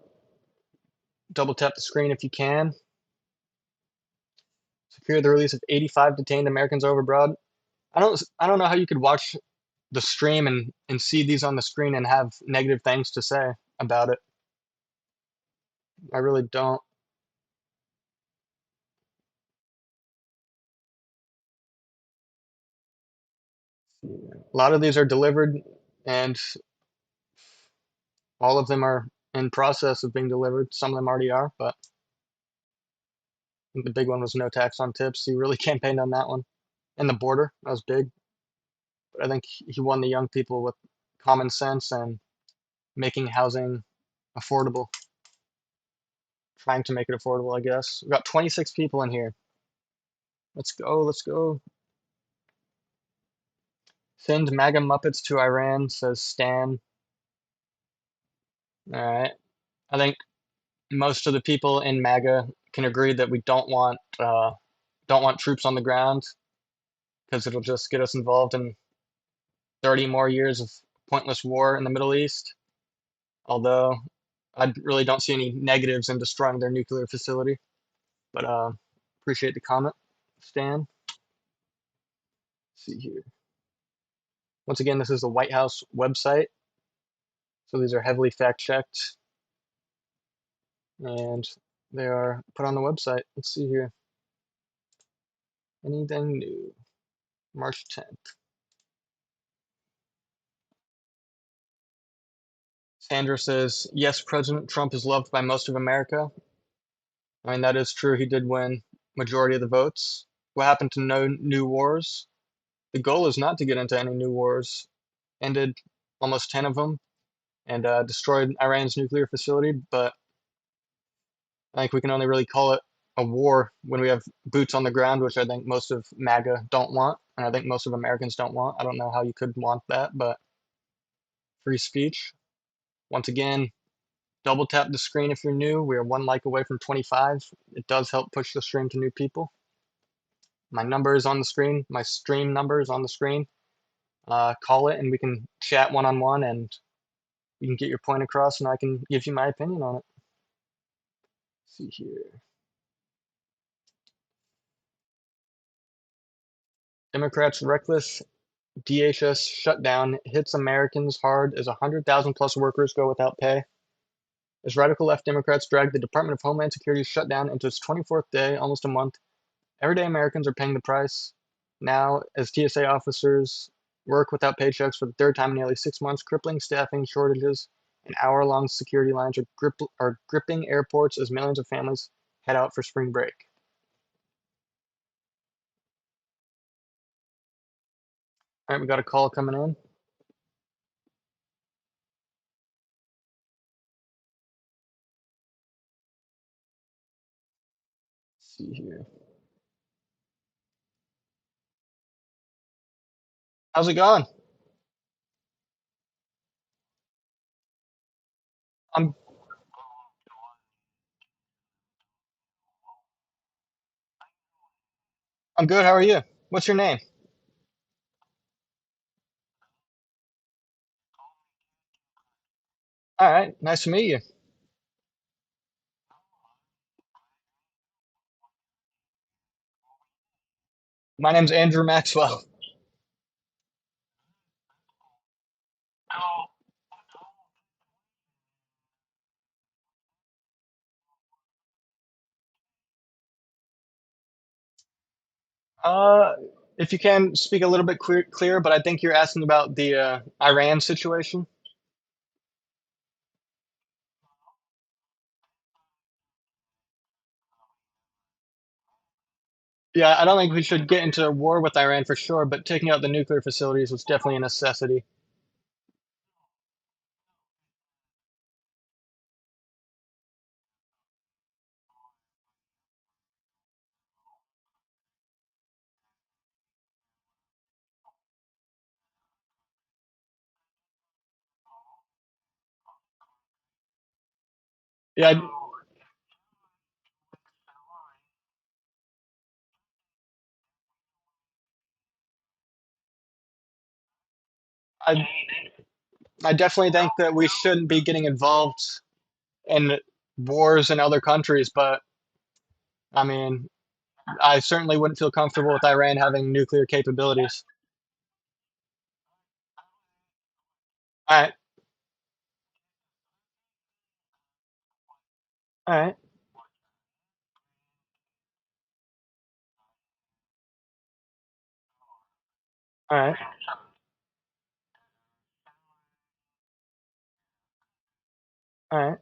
Double tap the screen if you can. Secure the release of 85 detained Americans overbroad. I don't know how you could watch the stream and see these on the screen and have negative things to say about it. I really don't. A lot of these are delivered and all of them are in process of being delivered. Some of them already are, but the big one was no tax on tips. He really campaigned on that one. And the border, that was big. But I think he won the young people with common sense and making housing affordable. Trying to make it affordable, I guess. We've got 26 people in here. Let's go, let's go. Send MAGA Muppets to Iran, says Stan. All right. I think most of the people in MAGA can agree that we don't want troops on the ground because it'll just get us involved in 30 more years of pointless war in the Middle East. Although I really don't see any negatives in destroying their nuclear facility. But appreciate the comment, Stan. Let's see here. Once again, this is the White House website. So these are heavily fact-checked. And they are put on the website. Let's see here. Anything new? March 10th. Sandra says, yes, President Trump is loved by most of America. I mean, that is true. He did win majority of the votes. What happened to no new wars? The goal is not to get into any new wars. Ended almost 10 of them and destroyed Iran's nuclear facility, but I think we can only really call it a war when we have boots on the ground, which I think most of MAGA don't want, and I think most of Americans don't want. I don't know how you could want that, but free speech. Once again, double tap the screen if you're new. We are one like away from 25. It does help push the stream to new people. My number is on the screen. My stream number is on the screen. Call it and we can chat one-on-one and you can get your point across and I can give you my opinion on it. Let's see here. Democrats' reckless DHS shutdown hits Americans hard as 100,000 plus workers go without pay. As radical left Democrats drag the Department of Homeland Security's shutdown into its 24th day, almost a month, everyday Americans are paying the price. Now, as TSA officers work without paychecks for the third time in nearly 6 months, crippling staffing shortages and hour-long security lines are gripping airports as millions of families head out for spring break. All right, we got a call coming in. Let's see here. How's it going? I'm I'm good. How are you? What's your name? All right, nice to meet you. My name's Andrew Maxwell. Uh, if you can speak a little bit clearer, but I think you're asking about the Iran situation. Yeah, I don't think we should get into a war with Iran for sure, but taking out the nuclear facilities was definitely a necessity. Yeah, I, I definitely think that we shouldn't be getting involved in wars in other countries, but I mean, I certainly wouldn't feel comfortable with Iran having nuclear capabilities. All right, all right, all right, all right.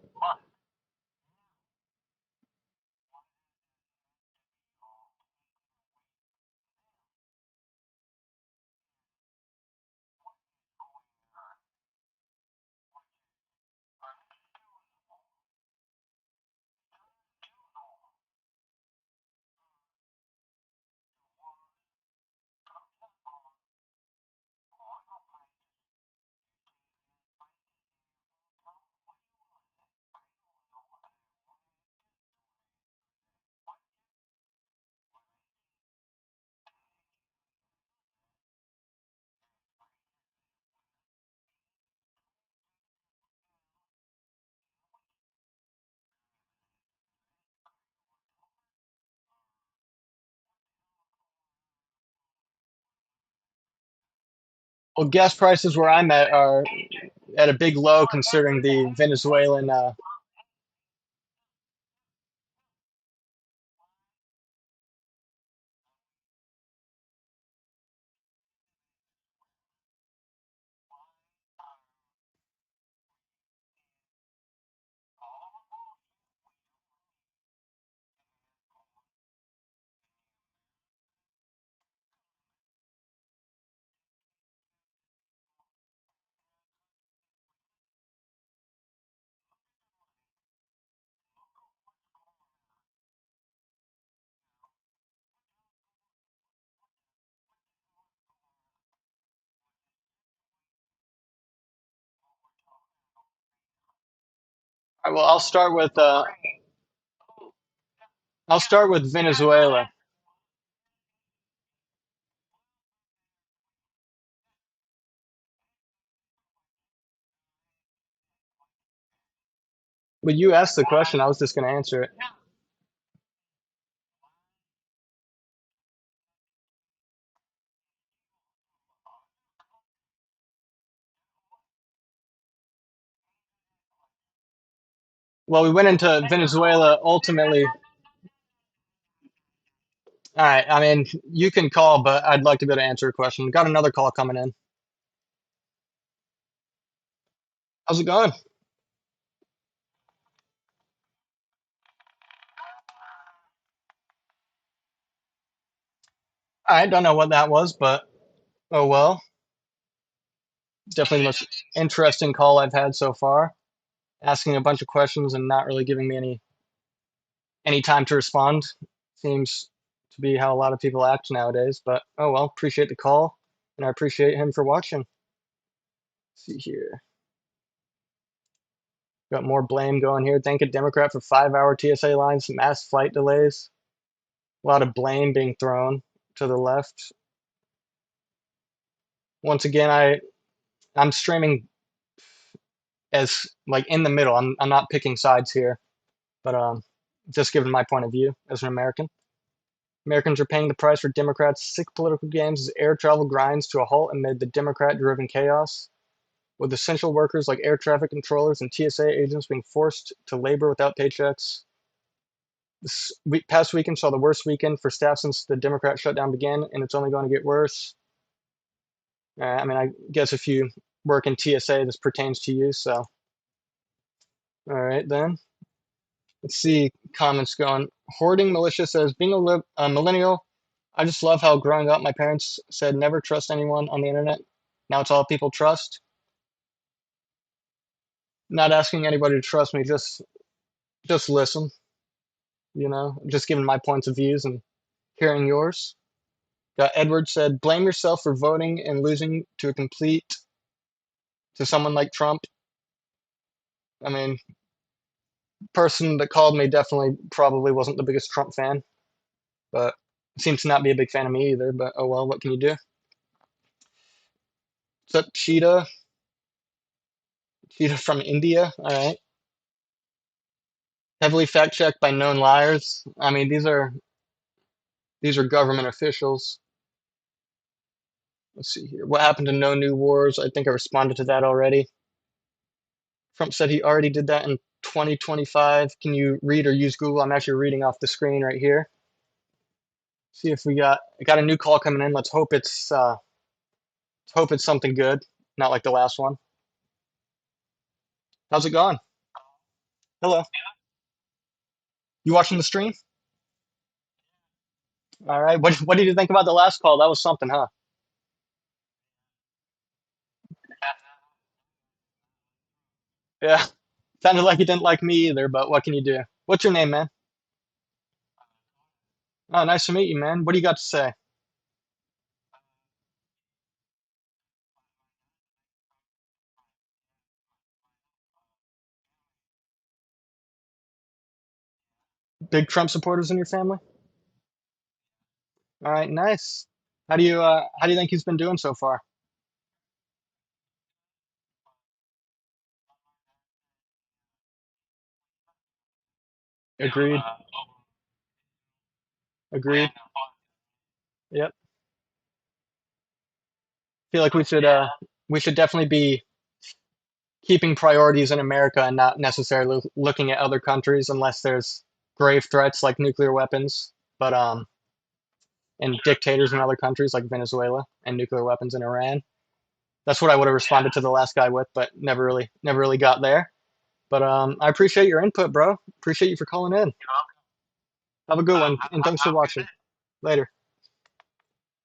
Well, gas prices where I'm at are at a big low considering the Venezuelan. Well, I'll start with Venezuela. When you asked the question, I was just going to answer it. Well, we went into Venezuela ultimately. All right. I mean, you can call, but I'd like to be able to answer a question. Got another call coming in. How's it going? I don't know what that was, but oh well. Definitely the most interesting call I've had so far. Asking a bunch of questions and not really giving me any time to respond. Seems to be how a lot of people act nowadays. But oh well. Appreciate the call, and I appreciate him for watching. Let's see here. Got more blame going here. Thank a Democrat for 5-hour TSA lines, mass flight delays. A lot of blame being thrown to the left. Once again, I'm streaming as like in the middle. I'm not picking sides here, but just giving my point of view as an American. Americans are paying the price for Democrats' sick political games as air travel grinds to a halt amid the Democrat-driven chaos, with essential workers like air traffic controllers and TSA agents being forced to labor without paychecks. This past weekend saw the worst weekend for staff since the Democrat shutdown began, and it's only going to get worse. I mean, I guess if you work in TSA, this pertains to you. So, all right then. Let's see comments going. Hoarding Militia says, being a millennial, I just love how growing up my parents said never trust anyone on the internet. Now it's all people trust. Not asking anybody to trust me, just listen. Just giving my points of views and hearing yours. Edward said, blame yourself for voting and losing to someone like Trump. I mean, person that called me definitely probably wasn't the biggest Trump fan, but seems to not be a big fan of me either. But oh well, what can you do? What's up, Cheetah? Cheetah from India. All right. Heavily fact checked by known liars. I mean, these are government officials. Let's see here. What happened to no new wars? I think I responded to that already. Trump said he already did that in 2025. Can you read or use Google? I'm actually reading off the screen right here. See if we got a new call coming in. Let's hope it's something good, not like the last one. How's it going? Hello. You watching the stream? All right. What did you think about the last call? That was something, huh? Yeah. Sounded like you didn't like me either, but what can you do? What's your name, man? Oh, nice to meet you, man. What do you got to say? Big Trump supporters in your family? All right, nice. How do you think he's been doing so far? Agreed. Agreed. Yep. Feel like we should definitely be keeping priorities in America and not necessarily looking at other countries unless there's grave threats like nuclear weapons, but and dictators in other countries like Venezuela and nuclear weapons in Iran. That's what I would have responded to the last guy with, but never really got there. But I appreciate your input, bro. Appreciate you for calling in. Have a good one, and thanks for watching. Later.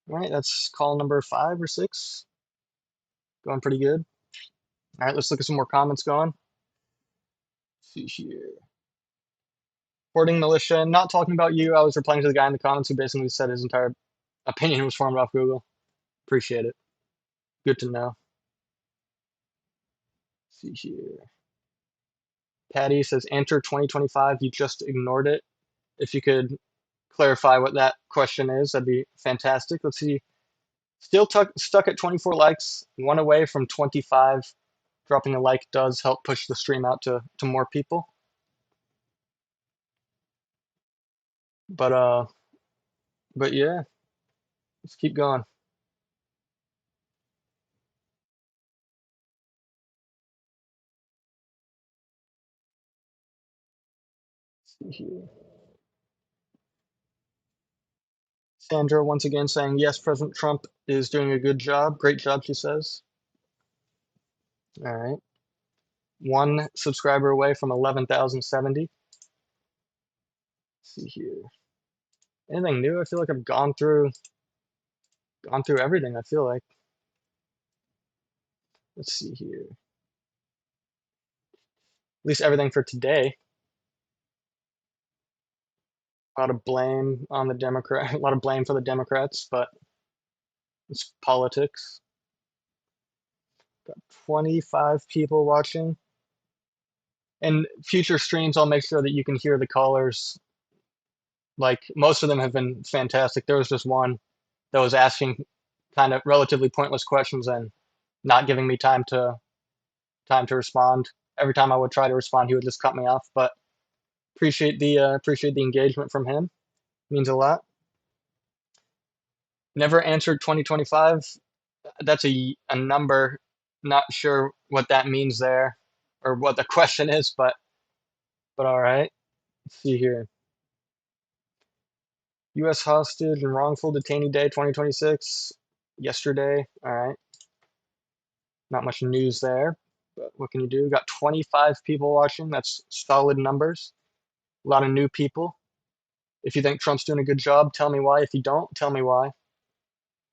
All right, that's call number 5 or 6. Going pretty good. All right, let's look at some more comments going. Let's see here. Hoarding militia. Not talking about you. I was replying to the guy in the comments who basically said his entire opinion was formed off Google. Appreciate it. Good to know. Let's see here. Patty says, enter 2025. You just ignored it. If you could clarify what that question is, that'd be fantastic. Let's see. Still stuck at 24 likes, one away from 25. Dropping a like does help push the stream out to more people. But yeah, let's keep going. Let's see here. Sandra once again saying, yes, President Trump is doing a good job. Great job, she says. All right. One subscriber away from 11,070. Let's see here. Anything new? I feel like I've gone through everything, I feel like. Let's see here. At least everything for today. A lot of blame on the Democrat, a lot of blame for the Democrats, but it's politics. Got 25 people watching. And future streams, I'll make sure that you can hear the callers. Like, most of them have been fantastic. There was just one that was asking kind of relatively pointless questions and not giving me time to respond. Every time I would try to respond, he would just cut me off. But appreciate the engagement from him. Means a lot. Never answered 2025. That's a number. Not sure what that means there, or what the question is, but all right. Let's see here. U.S. hostage and wrongful detainee day 2026. Yesterday. All right. Not much news there, but what can you do? Got 25 people watching. That's solid numbers. A lot of new people. If you think Trump's doing a good job, tell me why. If you don't, tell me why.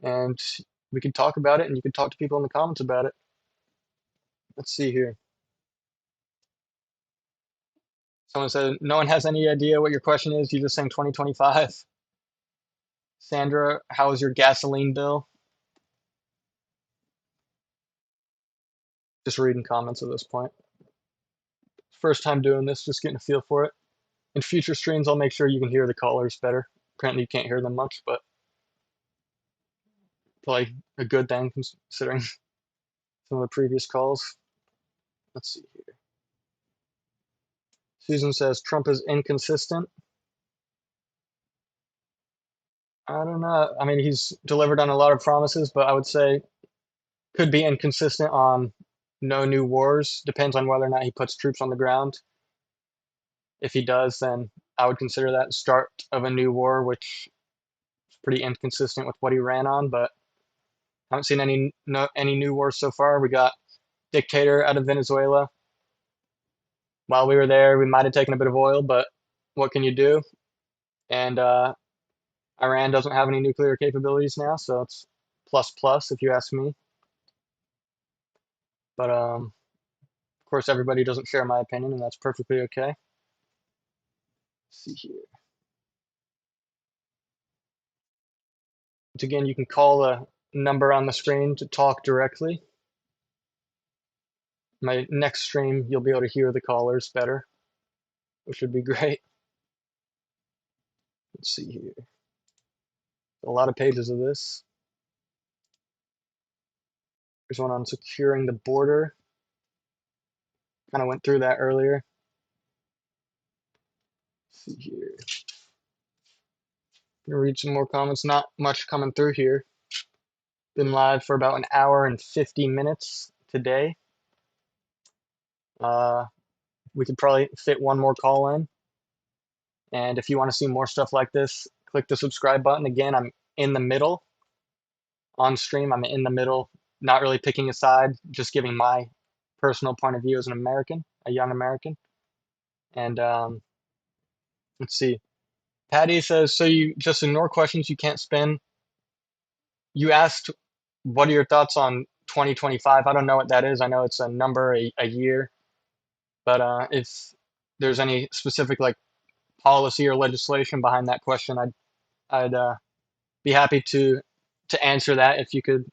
And we can talk about it, and you can talk to people in the comments about it. Let's see here. Someone said, no one has any idea what your question is. You just saying 2025. Sandra, how is your gasoline bill? Just reading comments at this point. First time doing this, just getting a feel for it. In future streams, I'll make sure you can hear the callers better. Apparently you can't hear them much, but probably a good thing considering some of the previous calls. Let's see here. Susan says Trump is inconsistent. I don't know. I mean, he's delivered on a lot of promises, but I would say could be inconsistent on no new wars. Depends on whether or not he puts troops on the ground. If he does, then I would consider that start of a new war, which is pretty inconsistent with what he ran on. But I haven't seen any new wars so far. We got dictator out of Venezuela. While we were there, we might have taken a bit of oil, but what can you do? And Iran doesn't have any nuclear capabilities now, so it's plus plus if you ask me. But of course, everybody doesn't share my opinion, and that's perfectly okay. Let's see here. Once again, you can call the number on the screen to talk directly. My next stream, you'll be able to hear the callers better, which would be great. Let's see here. A lot of pages of this. There's one on securing the border. Kind of went through that earlier. Let's see here. Gonna read some more comments. Not much coming through here. Been live for about an hour and 50 minutes today. We could probably fit one more call in. And if you want to see more stuff like this, click the subscribe button. Again, I'm in the middle on stream. I'm in the middle, not really picking a side, just giving my personal point of view as an American, a young American. And let's see. Patty says, so you just ignore questions you can't spin. You asked, what are your thoughts on 2025? I don't know what that is. I know it's a number, a year. But if there's any specific like policy or legislation behind that question, I'd be happy to answer that if you could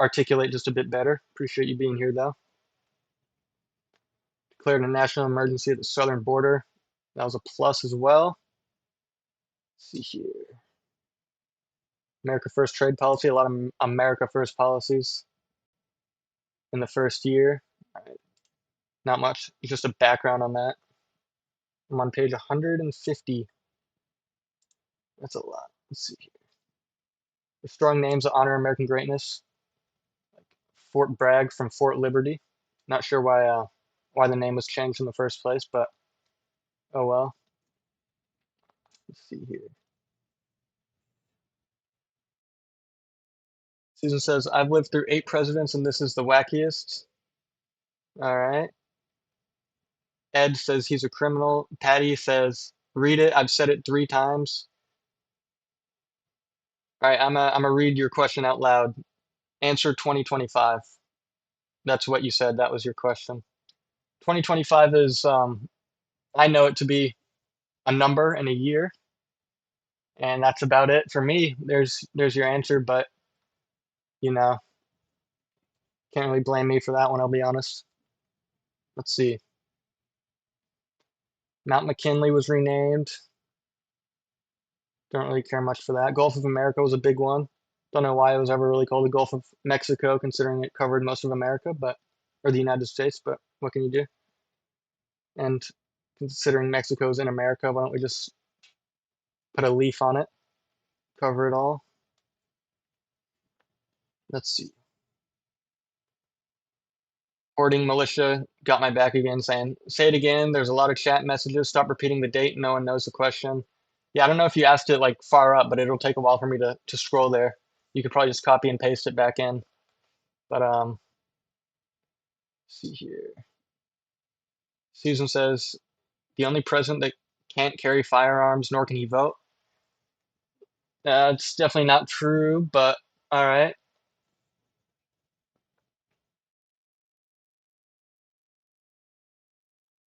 articulate just a bit better. Appreciate you being here though. declared a national emergency at the southern border. That was a plus as well. Let's see here. America First trade policy, a lot of America First policies in the first year. All right. Not much, just a background on that. I'm on page 150. That's a lot. Let's see here. The strong names that honor American greatness, like Fort Bragg from Fort Liberty. Not sure why the name was changed in the first place, but oh well. Let's see here. Susan says, I've lived through 8 presidents and this is the wackiest. All right. Ed says he's a criminal. Patty says, read it. I've said it 3 times. All right, I'm gonna read your question out loud. Answer 2025. That's what you said. That was your question. 2025 is, I know it to be a number and a year, and that's about it for me. There's your answer, but you know, can't really blame me for that one. I'll be honest. Let's see. Mount McKinley was renamed. Don't really care much for that. Gulf of America was a big one. Don't know why it was ever really called the Gulf of Mexico, considering it covered most of America, or the United States. But what can you do? And considering Mexico's in America, why don't we just put a leaf on it, cover it all? Let's see. Hoarding militia got my back again, saying, say it again. There's a lot of chat messages. Stop repeating the date. No one knows the question. Yeah, I don't know if you asked it like far up, but it'll take a while for me to scroll there. You could probably just copy and paste it back in. But see here. Susan says, the only president that can't carry firearms, nor can he vote. It's definitely not true, but all right.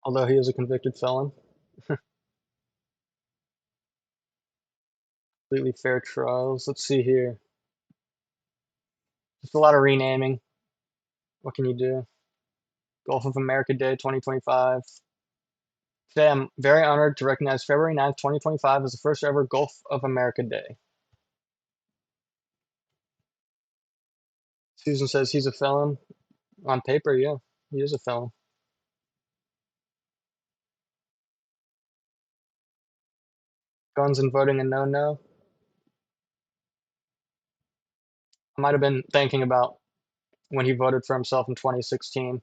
Although he is a convicted felon. Completely fair trials. Let's see here. Just a lot of renaming. What can you do? Gulf of America Day 2025. Today I'm very honored to recognize February 9th, 2025 as the first ever Gulf of America Day. Susan says he's a felon. On paper, yeah, he is a felon. Guns and voting a no-no. I might have been thinking about when he voted for himself in 2016.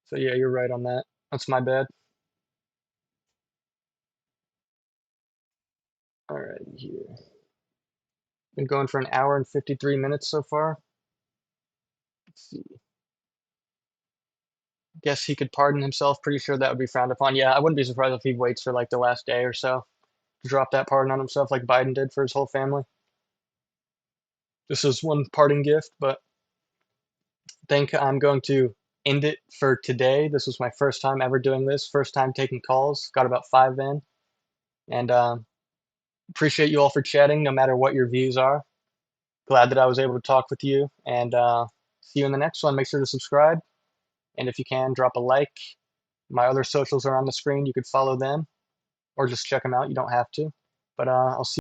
So yeah, you're right on that. That's my bad. All right, here. Been going for an hour and 53 minutes so far. Let's see. Guess he could pardon himself. Pretty sure that would be frowned upon. Yeah, I wouldn't be surprised if he waits for like the last day or so to drop that pardon on himself like Biden did for his whole family. This is one parting gift, but I think I'm going to end it for today. This was my first time ever doing this, first time taking calls. Got about 5 in. And appreciate you all for chatting, no matter what your views are. Glad that I was able to talk with you. And see you in the next one. Make sure to subscribe. And if you can, drop a like. My other socials are on the screen. You could follow them or just check them out. You don't have to. But I'll see